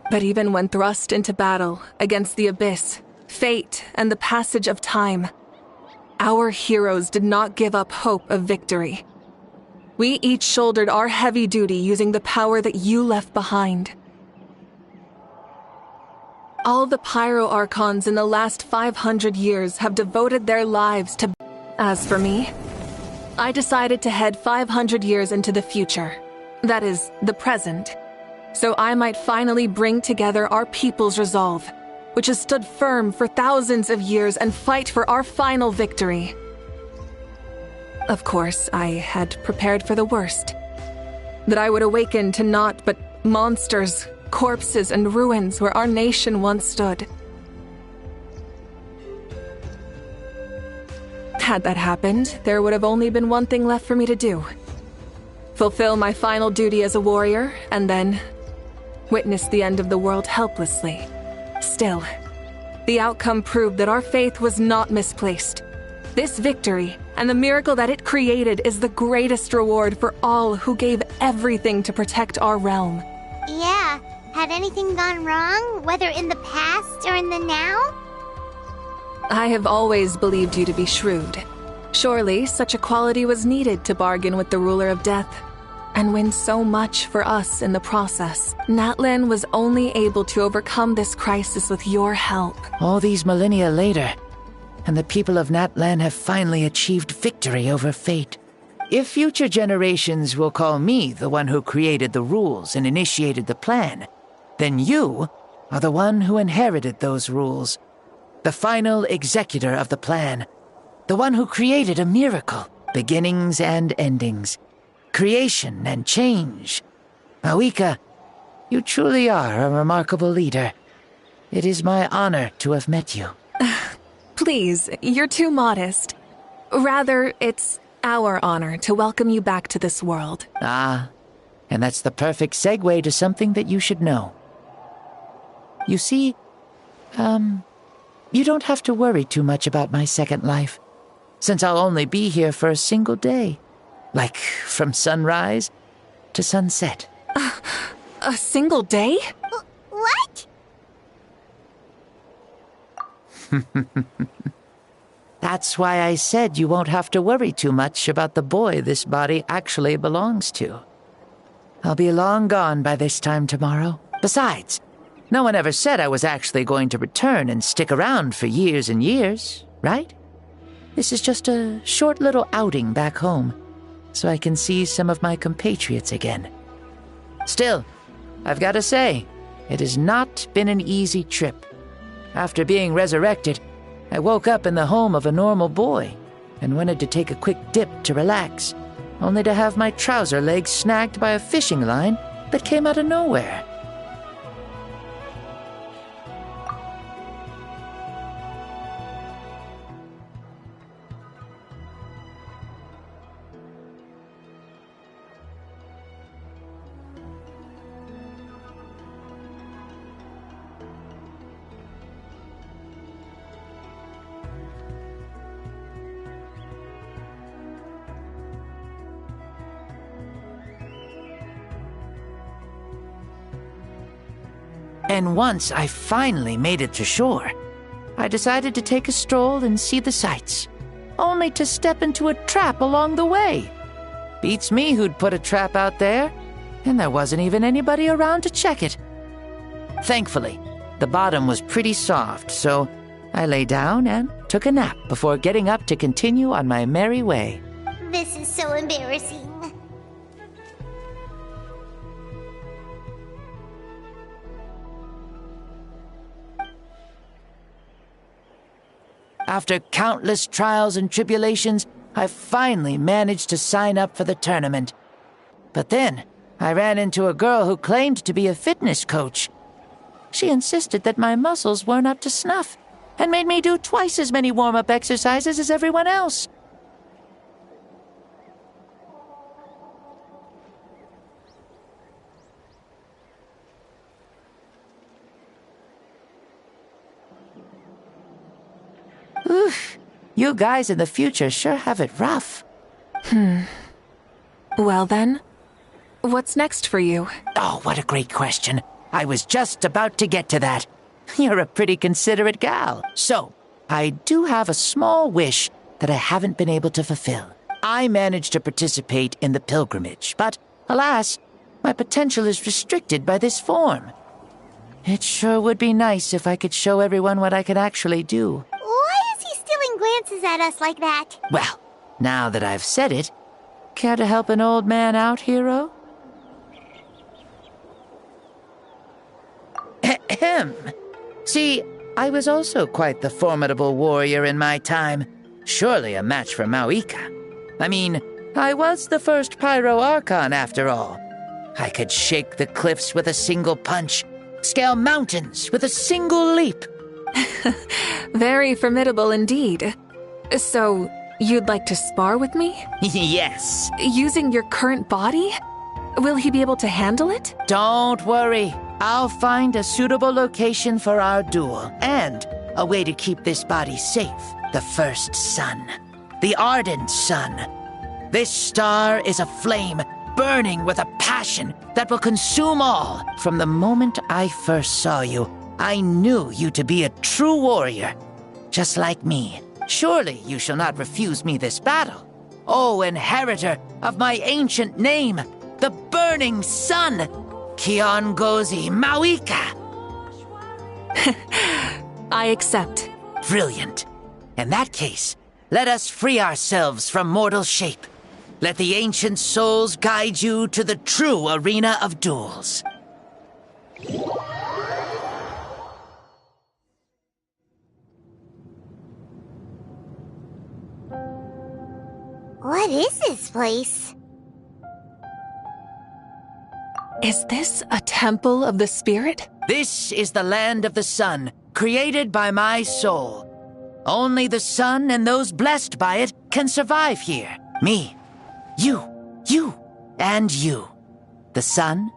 But even when thrust into battle against the abyss, fate, and the passage of time, our heroes did not give up hope of victory. We each shouldered our heavy duty using the power that you left behind. All the Pyro Archons in the last 500 years have devoted their lives to... As for me, I decided to head 500 years into the future. That is, the present. So I might finally bring together our people's resolve which has stood firm for thousands of years and fight for our final victory. Of course, I had prepared for the worst. That I would awaken to naught but monsters, corpses, and ruins where our nation once stood. Had that happened, there would have only been one thing left for me to do. Fulfill my final duty as a warrior, and then witness the end of the world helplessly. Still, the outcome proved that our faith was not misplaced. This victory, and the miracle that it created, is the greatest reward for all who gave everything to protect our realm. Yeah, had anything gone wrong, whether in the past or in the now? I have always believed you to be shrewd. Surely, such a quality was needed to bargain with the ruler of death, and win so much for us in the process. Natlan was only able to overcome this crisis with your help. All these millennia later, and the people of Natlan have finally achieved victory over fate. If future generations will call me the one who created the rules and initiated the plan, then you are the one who inherited those rules. The final executor of the plan. The one who created a miracle. Beginnings and endings. Creation and change. Mavuika, you truly are a remarkable leader. It is my honor to have met you. Please, you're too modest. Rather, it's our honor to welcome you back to this world. Ah, and that's the perfect segue to something that you should know. You see, you don't have to worry too much about my second life, since I'll only be here for a single day. Like, from sunrise to sunset. A single day? What? That's why I said you won't have to worry too much about the boy this body actually belongs to. I'll be long gone by this time tomorrow. Besides, no one ever said I was actually going to return and stick around for years and years, right? This is just a short little outing back home, so I can see some of my compatriots again. Still, I've got to say, it has not been an easy trip. After being resurrected, I woke up in the home of a normal boy and wanted to take a quick dip to relax, only to have my trouser legs snagged by a fishing line that came out of nowhere. And once I finally made it to shore, I decided to take a stroll and see the sights, only to step into a trap along the way. Beats me who'd put a trap out there, and there wasn't even anybody around to check it. Thankfully, the bottom was pretty soft, so I lay down and took a nap before getting up to continue on my merry way. This is so embarrassing. After countless trials and tribulations, I finally managed to sign up for the tournament. But then, I ran into a girl who claimed to be a fitness coach. She insisted that my muscles weren't up to snuff, and made me do twice as many warm-up exercises as everyone else. Oof, you guys in the future sure have it rough. Well then, what's next for you? Oh, what a great question. I was just about to get to that. You're a pretty considerate gal. So, I do have a small wish that I haven't been able to fulfill. I managed to participate in the pilgrimage, but alas, my potential is restricted by this form. It sure would be nice if I could show everyone what I could actually do. Why is he stealing glances at us like that? Well, now that I've said it, care to help an old man out, hero? Ahem. See, I was also quite the formidable warrior in my time. Surely a match for Mavuika. I mean, I was the first Pyro Archon after all. I could shake the cliffs with a single punch, scale mountains with a single leap. Very formidable indeed. So, you'd like to spar with me? Yes. Using your current body? Will he be able to handle it? Don't worry. I'll find a suitable location for our duel, and a way to keep this body safe. The first sun. The ardent sun. This star is a flame, burning with a passion that will consume all. From the moment I first saw you, I knew you to be a true warrior. Just like me. Surely you shall not refuse me this battle. O inheritor of my ancient name, the burning sun, Kiongozi Mavuika. I accept. Brilliant. In that case, let us free ourselves from mortal shape. Let the ancient souls guide you to the true arena of duels. What is this place? Is this a temple of the spirit? This is the land of the sun, created by my soul. Only the sun and those blessed by it can survive here. Me, you, and you. The sun,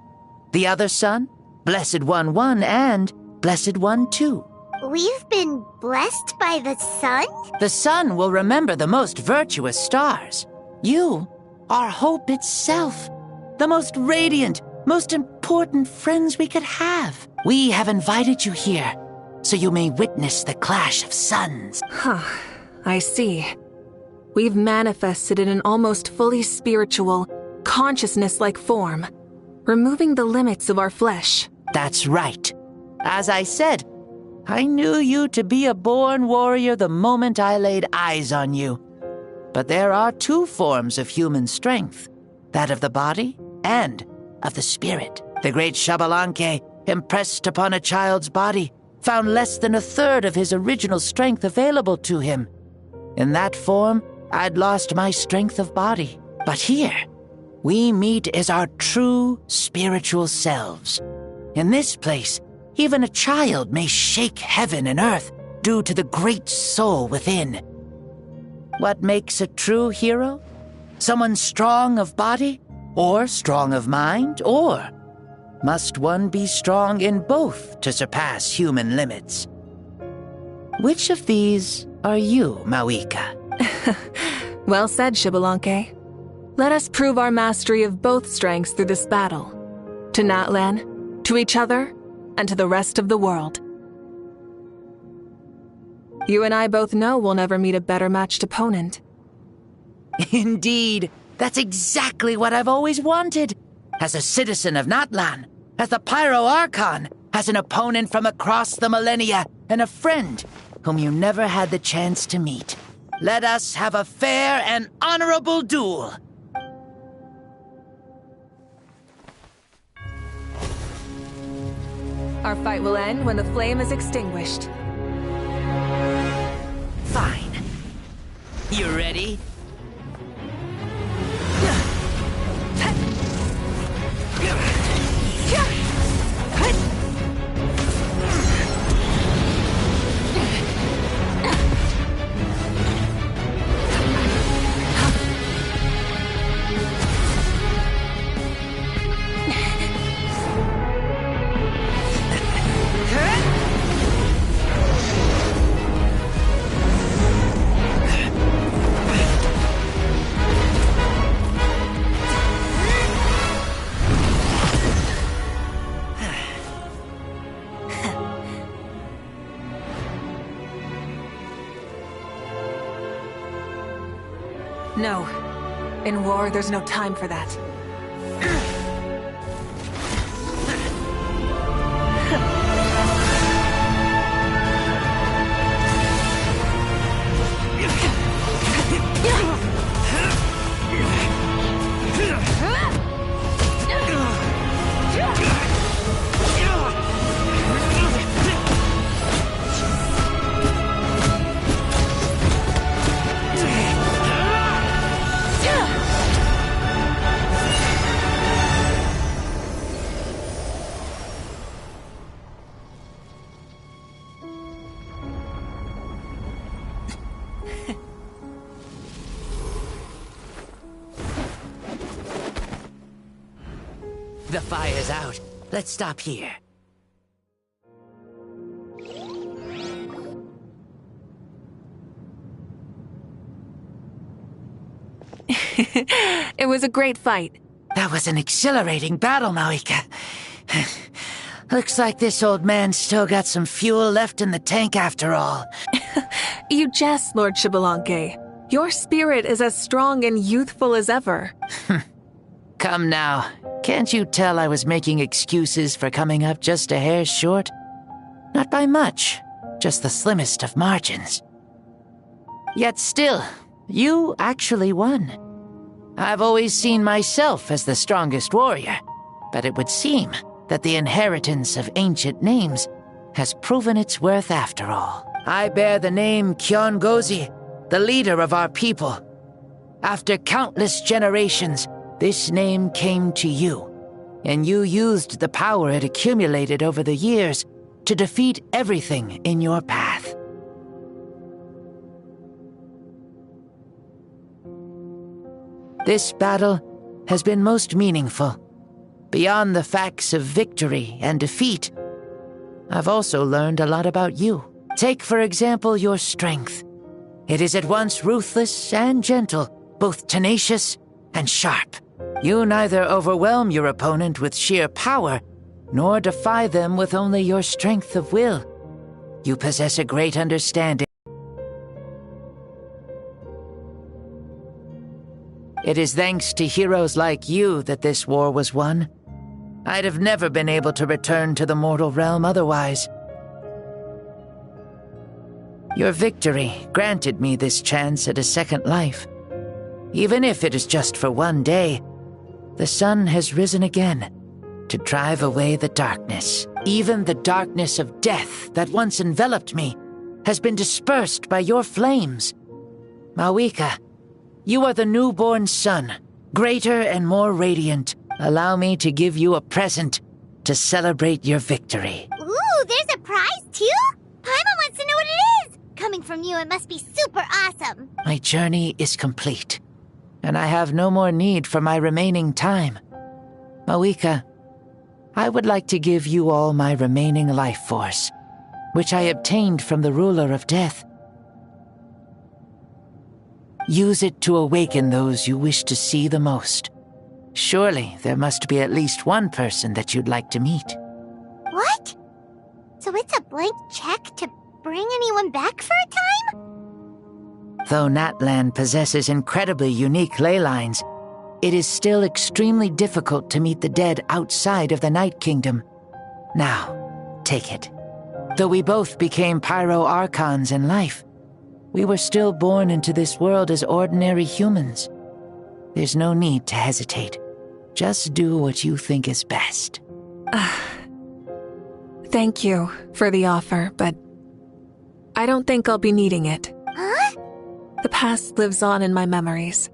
the other sun, Blessed One 1, and Blessed One 2. We've been blessed by the sun? The sun will remember the most virtuous stars. You are hope itself. The most radiant, most important friends we could have. We have invited you here, so you may witness the clash of suns. Huh, I see. We've manifested in an almost fully spiritual, consciousness-like form, removing the limits of our flesh. That's right. As I said, I knew you to be a born warrior the moment I laid eyes on you. But there are two forms of human strength, that of the body and of the spirit. The great Xbalanque, impressed upon a child's body, found less than a third of his original strength available to him. In that form, I'd lost my strength of body. But here, we meet as our true spiritual selves. In this place, even a child may shake heaven and earth due to the great soul within. What makes a true hero? Someone strong of body, or strong of mind, or must one be strong in both to surpass human limits? Which of these are you, Mavuika? Well said, Xbalanque. Let us prove our mastery of both strengths through this battle. To Natlan, to each other, and to the rest of the world. You and I both know we'll never meet a better matched opponent. Indeed, that's exactly what I've always wanted. As a citizen of Natlan, as the Pyro Archon, as an opponent from across the millennia, and a friend whom you never had the chance to meet. Let us have a fair and honorable duel. Our fight will end when the flame is extinguished. Fine. You ready? No. In war, there's no time for that. The fire's out. Let's stop here. It was a great fight. That was an exhilarating battle, Mavuika. Looks like this old man's still got some fuel left in the tank after all. You jest, Lord Xbalanque. Your spirit is as strong and youthful as ever. Come now. Can't you tell I was making excuses for coming up just a hair short? Not by much, just the slimmest of margins. Yet still, you actually won. I've always seen myself as the strongest warrior, but it would seem that the inheritance of ancient names has proven its worth after all. I bear the name Kiongozi, the leader of our people. After countless generations, this name came to you, and you used the power it accumulated over the years to defeat everything in your path. This battle has been most meaningful. Beyond the facts of victory and defeat, I've also learned a lot about you. Take, for example, your strength. It is at once ruthless and gentle, both tenacious and sharp. You neither overwhelm your opponent with sheer power, nor defy them with only your strength of will. You possess a great understanding. It is thanks to heroes like you that this war was won. I'd have never been able to return to the mortal realm otherwise. Your victory granted me this chance at a second life. Even if it is just for one day, the sun has risen again to drive away the darkness. Even the darkness of death that once enveloped me has been dispersed by your flames. Mavuika, you are the newborn sun, greater and more radiant. Allow me to give you a present to celebrate your victory. Ooh, there's a prize too? Paimon wants to know what it is! Coming from you, it must be super awesome. My journey is complete, and I have no more need for my remaining time. Mavuika, I would like to give you all my remaining life force, which I obtained from the ruler of death. Use it to awaken those you wish to see the most. Surely there must be at least one person that you'd like to meet. What? So it's a blank check to bring anyone back for a time? Though Natlan possesses incredibly unique ley lines, it is still extremely difficult to meet the dead outside of the Night Kingdom. Now, take it. Though we both became Pyro Archons in life, we were still born into this world as ordinary humans. There's no need to hesitate. Just do what you think is best. Thank you for the offer, but I don't think I'll be needing it. Huh? The past lives on in my memories,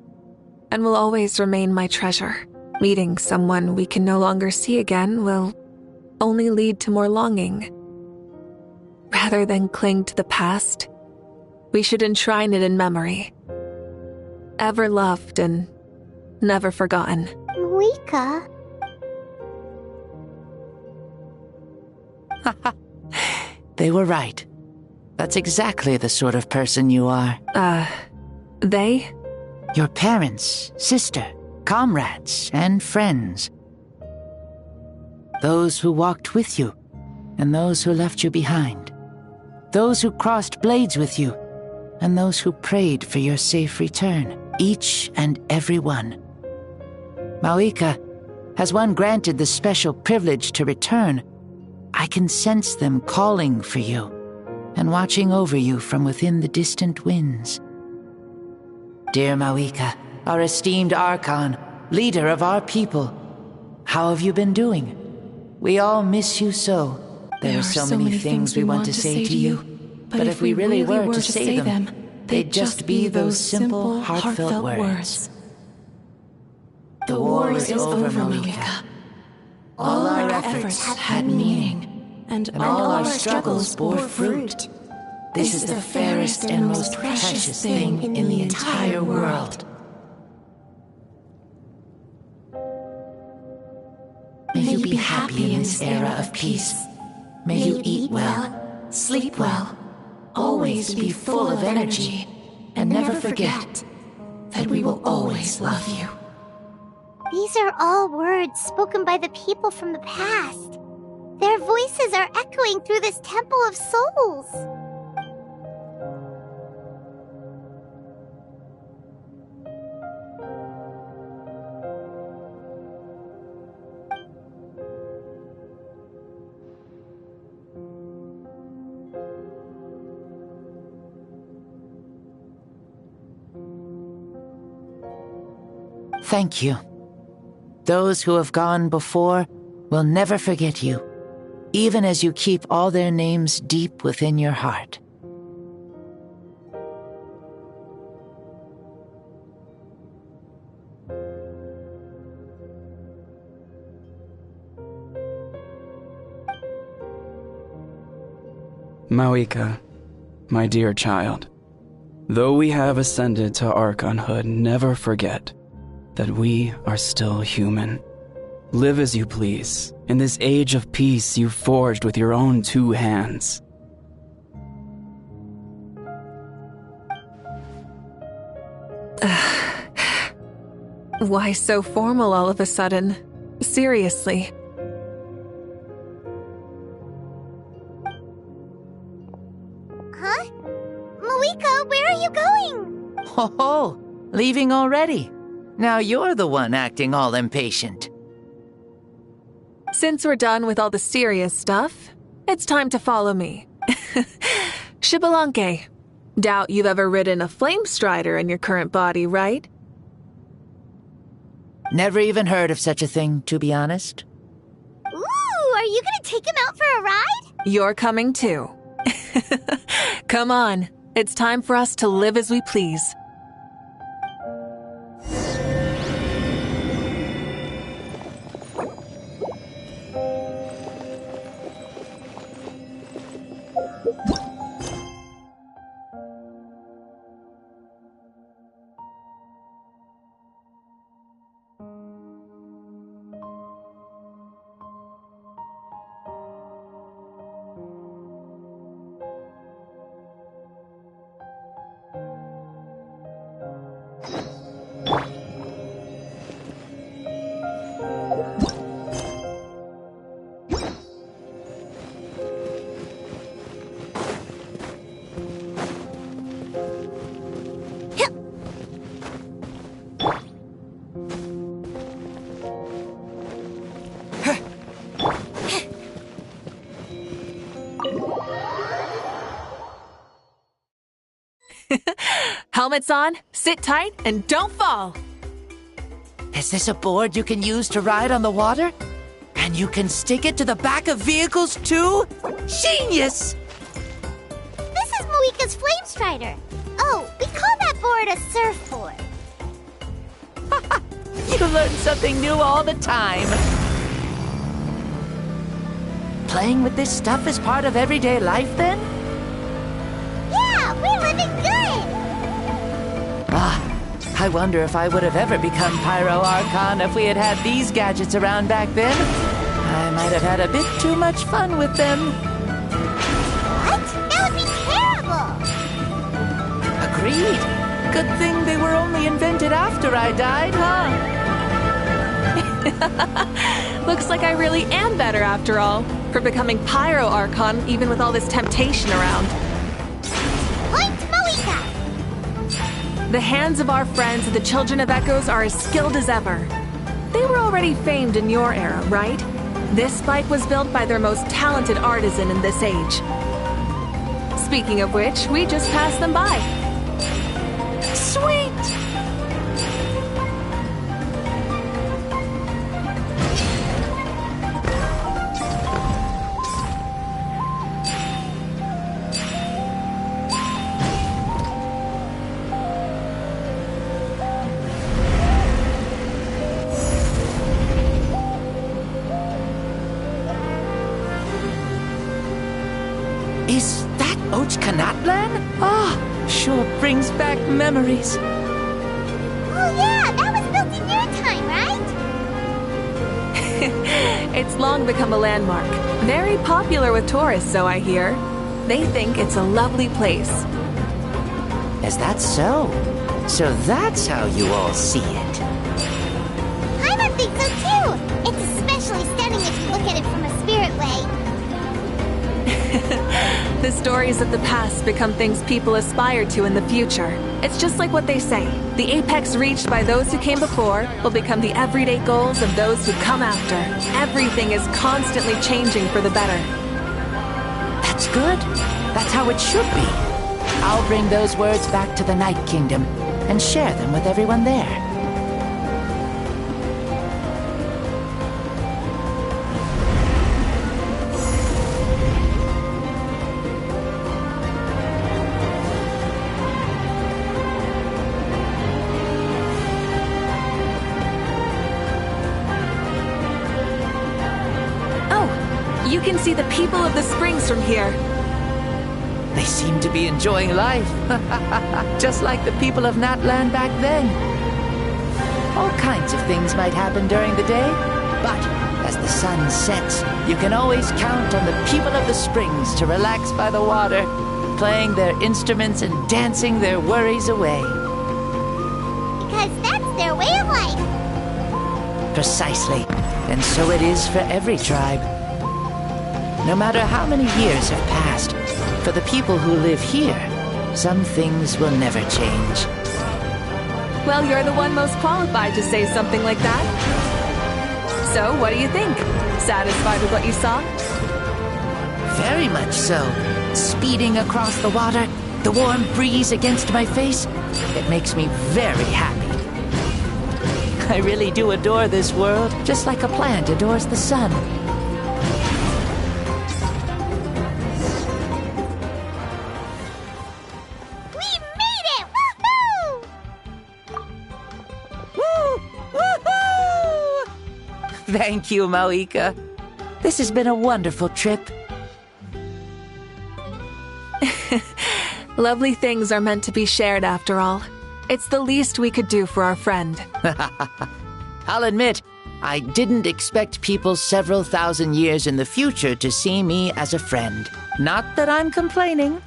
and will always remain my treasure. Meeting someone we can no longer see again will only lead to more longing. Rather than cling to the past, we should enshrine it in memory. Ever loved and never forgotten. Mavuika? They were right. That's exactly the sort of person you are. They? Your parents, sister, comrades, and friends. Those who walked with you, and those who left you behind. Those who crossed blades with you, and those who prayed for your safe return. Each and every one. Mavuika, has one granted the special privilege to return, I can sense them calling for you, and watching over you from within the distant winds. Dear Mavuika, our esteemed Archon, leader of our people, how have you been doing? We all miss you so. There are so many things we want to say to you, but if we really were to say them, they'd just be those simple, heartfelt words. The war is over, Mavuika. All our efforts had meaning, and all our struggles bore fruit. This is the fairest and most precious thing in the entire world. May happy in this era of peace. May you eat well, sleep well, always be full of energy, and never forget that we will always love you. These are all words spoken by the people from the past. Their voices are echoing through this Temple of Souls. Thank you. Those who have gone before will never forget you, even as you keep all their names deep within your heart. Mavuika, my dear child, though we have ascended to Archonhood, never forget that we are still human. Live as you please, in this age of peace you forged with your own 2 hands. Why so formal all of a sudden? Seriously. Huh? Mavuika, where are you going? Ho ho! Leaving already? Now you're the one acting all impatient. Since we're done with all the serious stuff, it's time to follow me. Xbalanque. Doubt you've ever ridden a flame strider in your current body, right? Never even heard of such a thing, to be honest. Ooh, are you gonna take him out for a ride? You're coming too. Come on, it's time for us to live as we please. Helmets on, sit tight, and don't fall! Is this a board you can use to ride on the water? And you can stick it to the back of vehicles too? Genius! This is Mavuika's Flame Strider. Oh, we call that board a surfboard. You learn something new all the time. Playing with this stuff is part of everyday life then? Yeah, we're living good! I wonder if I would have ever become Pyro Archon if we had had these gadgets around back then. I might have had a bit too much fun with them. What? That would be terrible! Agreed. Good thing they were only invented after I died, huh? Looks like I really am better after all, for becoming Pyro Archon even with all this temptation around. Point Mavuika! The hands of our friends, the Children of Echoes, are as skilled as ever. They were already famed in your era, right? This bike was built by their most talented artisan in this age. Speaking of which, we just passed them by. Sweet! Is that Ochkanatlan? Sure brings back memories. Oh yeah, that was built in your time, right? It's long become a landmark. Very popular with tourists, so I hear. They think it's a lovely place. Is that so? So that's how you all see it. Paimon thinks so too! It's especially stunning if you look at it from a spirit way. The stories of the past become things people aspire to in the future. It's just like what they say. The apex reached by those who came before will become the everyday goals of those who come after. Everything is constantly changing for the better. That's good. That's how it should be. I'll bring those words back to the Night Kingdom and share them with everyone there. You can see the people of the springs from here. They seem to be enjoying life. Just like the people of Natland back then. All kinds of things might happen during the day, but as the sun sets, you can always count on the people of the springs to relax by the water, playing their instruments and dancing their worries away. Because that's their way of life. Precisely. And so it is for every tribe. No matter how many years have passed, for the people who live here, some things will never change. Well, you're the one most qualified to say something like that. So, what do you think? Satisfied with what you saw? Very much so. Speeding across the water, the warm breeze against my face, it makes me very happy. I really do adore this world, just like a plant adores the sun. Thank you, Mavuika. This has been a wonderful trip. Lovely things are meant to be shared after all. It's the least we could do for our friend. I'll admit, I didn't expect people several thousand years in the future to see me as a friend. Not that I'm complaining.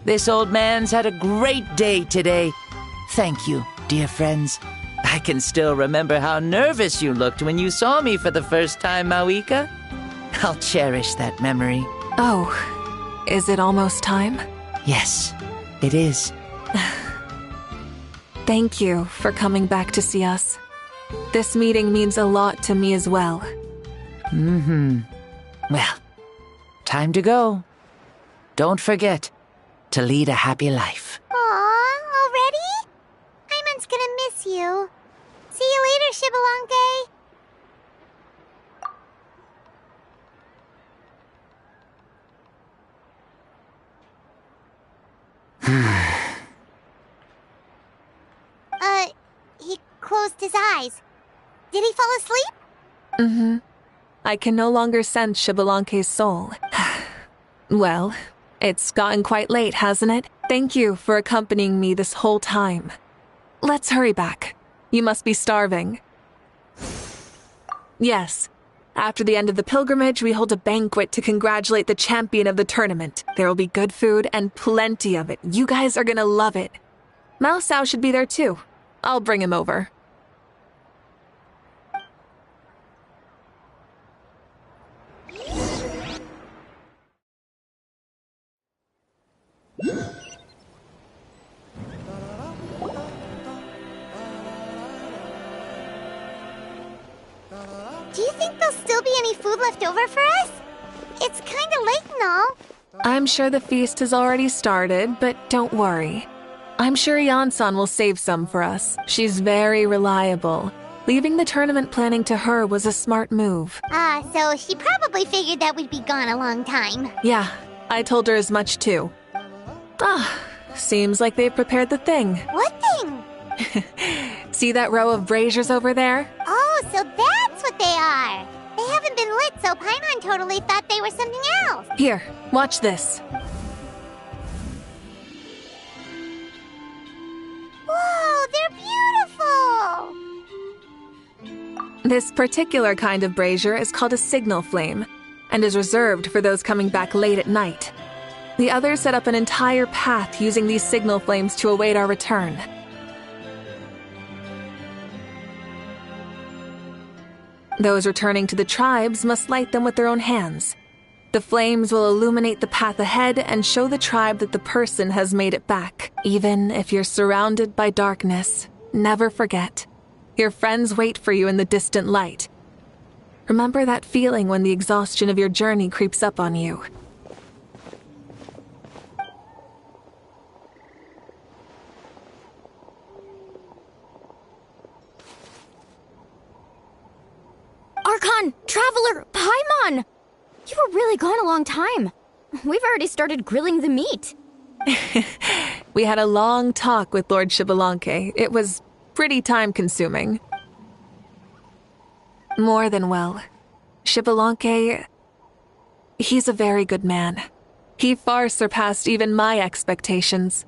This old man's had a great day today. Thank you, dear friends. I can still remember how nervous you looked when you saw me for the first time, Mavuika. I'll cherish that memory. Oh, is it almost time? Yes, it is. Thank you for coming back to see us. This meeting means a lot to me as well. Well, time to go. Don't forget to lead a happy life. Aw, already? Paimon's gonna miss you. See you later, Xbalanque. He closed his eyes. Did he fall asleep? I can no longer sense Xbalanque's soul. Well, it's gotten quite late, hasn't it? Thank you for accompanying me this whole time. Let's hurry back. You must be starving. Yes. After the end of the pilgrimage, we hold a banquet to congratulate the champion of the tournament. There will be good food and plenty of it. You guys are gonna love it. Mao Sao should be there too. I'll bring him over. Do you think there'll still be any food left over for us? It's kinda late and all. I'm sure the feast has already started, but don't worry. I'm sure Yan-san will save some for us. She's very reliable. Leaving the tournament planning to her was a smart move. So she probably figured that we'd be gone a long time. Yeah, I told her as much too. Seems like they've prepared the thing. What thing? See that row of braziers over there? Oh, so that's what they are. They haven't been lit, so Paimon totally thought they were something else. Here, watch this. Whoa, they're beautiful! This particular kind of brazier is called a signal flame, and is reserved for those coming back late at night. The others set up an entire path using these signal flames to await our return. Those returning to the tribes must light them with their own hands. The flames will illuminate the path ahead and show the tribe that the person has made it back. Even if you're surrounded by darkness, never forget. Your friends wait for you in the distant light. Remember that feeling when the exhaustion of your journey creeps up on you. Archon! Traveler! Paimon! You were really gone a long time. We've already started grilling the meat. We had a long talk with Lord Xbalanque. It was pretty time-consuming. More than well. Xbalanque, he's a very good man. He far surpassed even my expectations.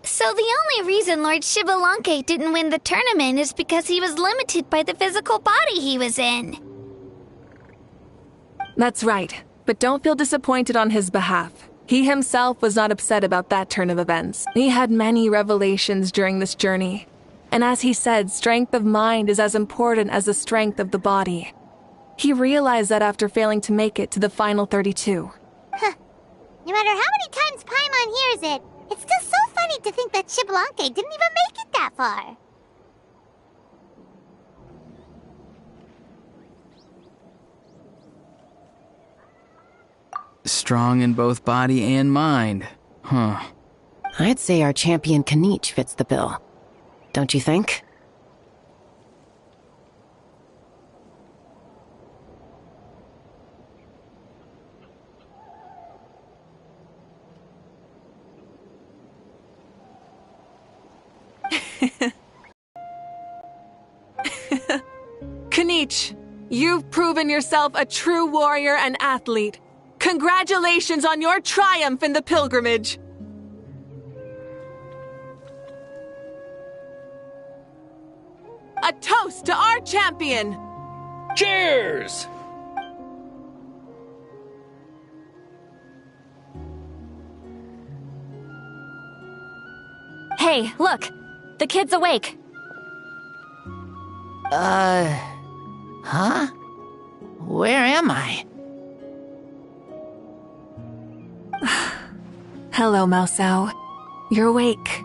So the only reason Lord Xbalanque didn't win the tournament is because he was limited by the physical body he was in. That's right, but don't feel disappointed on his behalf. He himself was not upset about that turn of events. He had many revelations during this journey. And as he said, strength of mind is as important as the strength of the body. He realized that after failing to make it to the final 32. Huh. No matter how many times Paimon hears it, it's still so funny to think that Xbalanque didn't even make it that far. Strong in both body and mind. Huh. I'd say our champion Kaniche fits the bill. Don't you think? Kaniche, you've proven yourself a true warrior and athlete. Congratulations on your triumph in the pilgrimage! A toast to our champion! Cheers! Hey, look! The kid's awake! Huh? Where am I? Hello, Mausau. You're awake.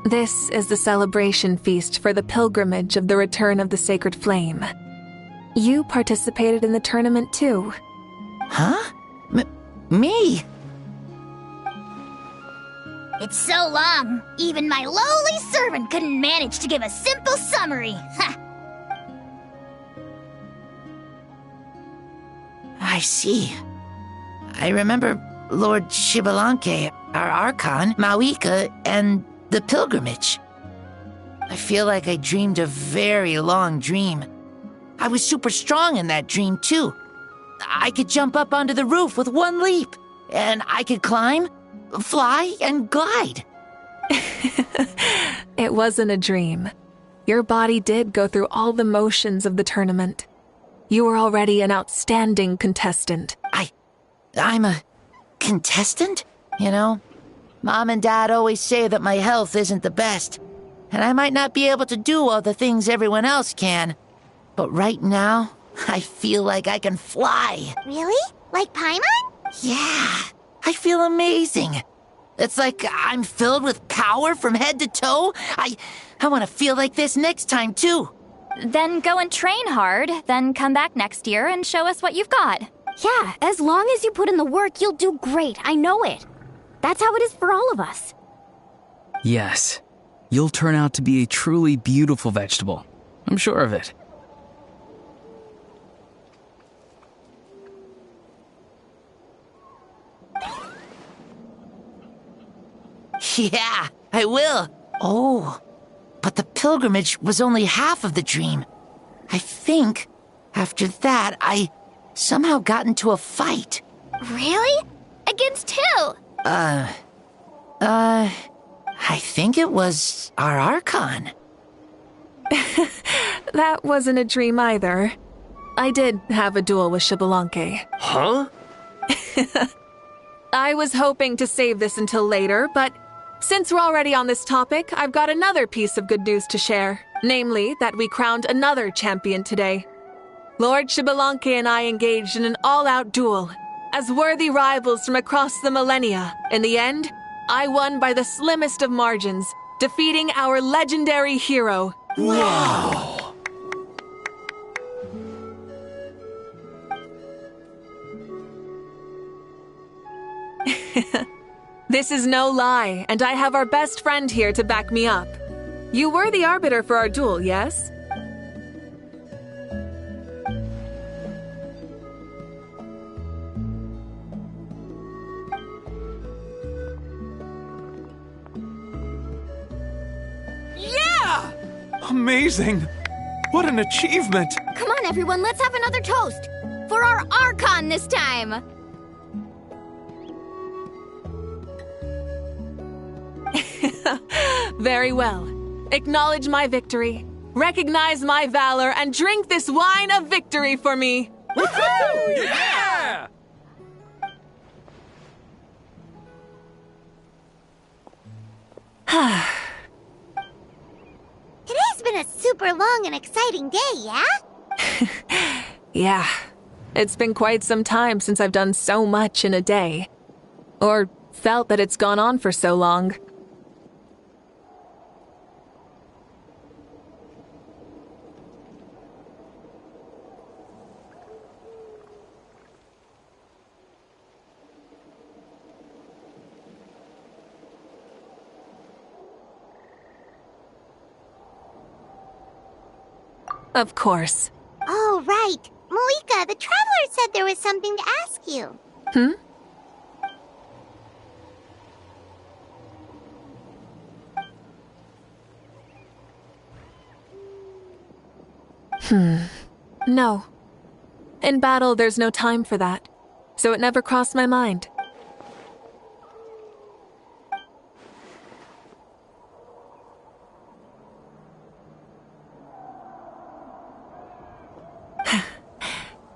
This is the celebration feast for the pilgrimage of the return of the sacred flame. You participated in the tournament too. Huh? Me? It's so long, even my lowly servant couldn't manage to give a simple summary. Ha! I see. I remember Lord Shibalanke, our Archon, Mavuika, and the pilgrimage. I feel like I dreamed a very long dream. I was super strong in that dream, too. I could jump up onto the roof with one leap, and I could climb, fly, and glide. It wasn't a dream. Your body did go through all the motions of the tournament. You were already an outstanding contestant. I'm a contestant? You know, Mom and Dad always say that my health isn't the best, and I might not be able to do all the things everyone else can. But right now, I feel like I can fly. Really? Like Paimon? Yeah, I feel amazing. It's like I'm filled with power from head to toe. I want to feel like this next time, too. Then go and train hard, then come back next year and show us what you've got. Yeah, as long as you put in the work, you'll do great. I know it. That's how it is for all of us. Yes. You'll turn out to be a truly beautiful vegetable. I'm sure of it. Yeah, I will. Oh, but the pilgrimage was only half of the dream. I think after that, I somehow got into a fight. Really? Against who? I think it was our Archon. That wasn't a dream either. I did have a duel with Shibalanke. Huh? I was hoping to save this until later, but since we're already on this topic, I've got another piece of good news to share. Namely, that we crowned another champion today. Lord Shibalanke and I engaged in an all-out duel. As worthy rivals from across the millennia, in the end, I won by the slimmest of margins, defeating our legendary hero. Wow! This is no lie, and I have our best friend here to back me up. You were the arbiter for our duel, yes? Yeah! Amazing! What an achievement! Come on, everyone, let's have another toast. For our Archon this time. Very well. Acknowledge my victory, recognize my valor, and drink this wine of victory for me. Woohoo! Yeah! Today's been a super long and exciting day, yeah? Yeah. It's been quite some time since I've done so much in a day. Or felt that it's gone on for so long. Of course. Oh, right. Mavuika, the traveler said there was something to ask you. No. In battle, there's no time for that. So it never crossed my mind.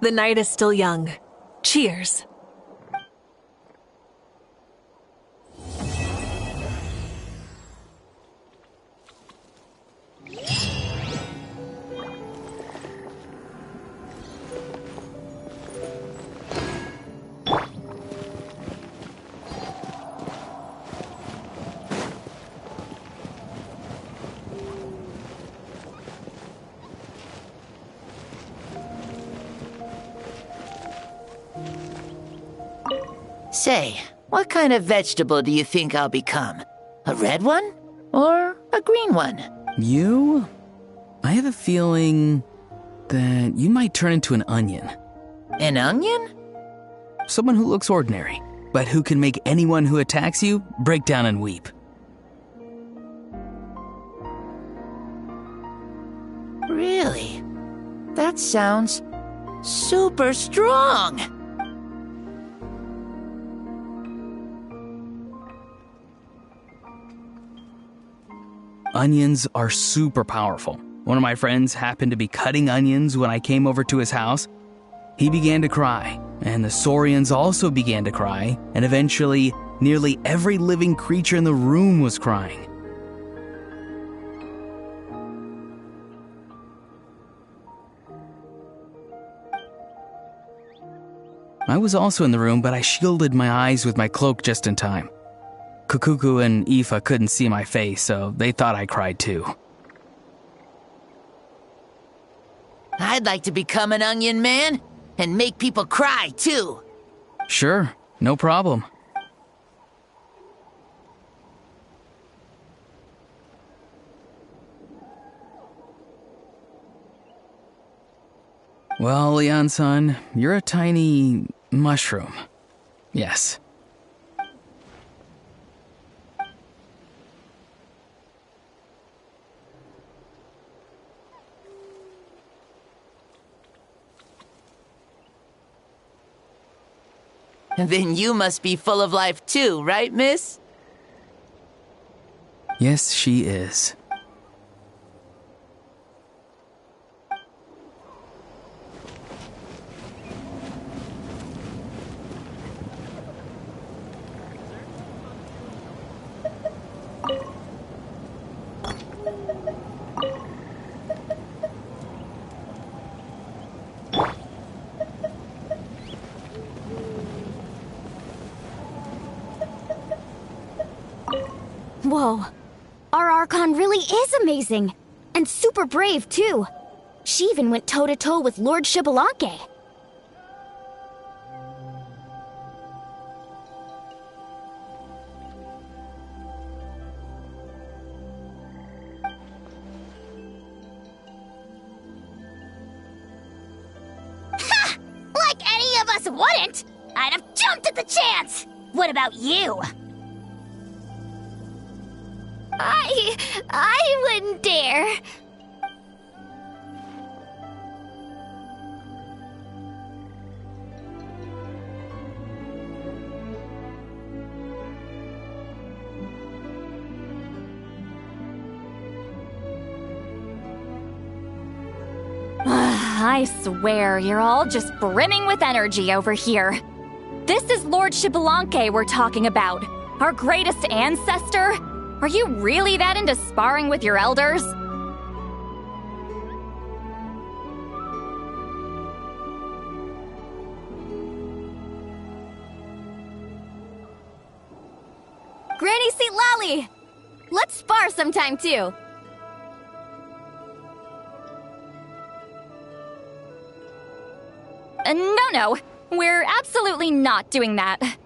The night is still young. Cheers. Say, what kind of vegetable do you think I'll become? A red one? Or a green one? You? I have a feeling that you might turn into an onion. An onion? Someone who looks ordinary, but who can make anyone who attacks you break down and weep. Really? That sounds super strong. Onions are super powerful. One of my friends happened to be cutting onions when I came over to his house. He began to cry, and the Saurians also began to cry, and eventually, nearly every living creature in the room was crying. I was also in the room, but I shielded my eyes with my cloak just in time. Kukuku and Aoife couldn't see my face, so they thought I cried too. I'd like to become an onion man and make people cry too. Sure, no problem. Well, Leon-san, you're a tiny mushroom. Yes. Then you must be full of life too, right, miss? Yes, she is. Whoa. Our Archon really is amazing. And super brave, too. She even went toe-to-toe with Lord Shibalanke. Ha! Like any of us wouldn't! I'd have jumped at the chance! What about you? I wouldn't dare. I swear, you're all just brimming with energy over here. This is Lord Shibalanke we're talking about, our greatest ancestor. Are you really that into sparring with your elders? Granny Seat Lolly! Let's spar sometime, too. No. We're absolutely not doing that.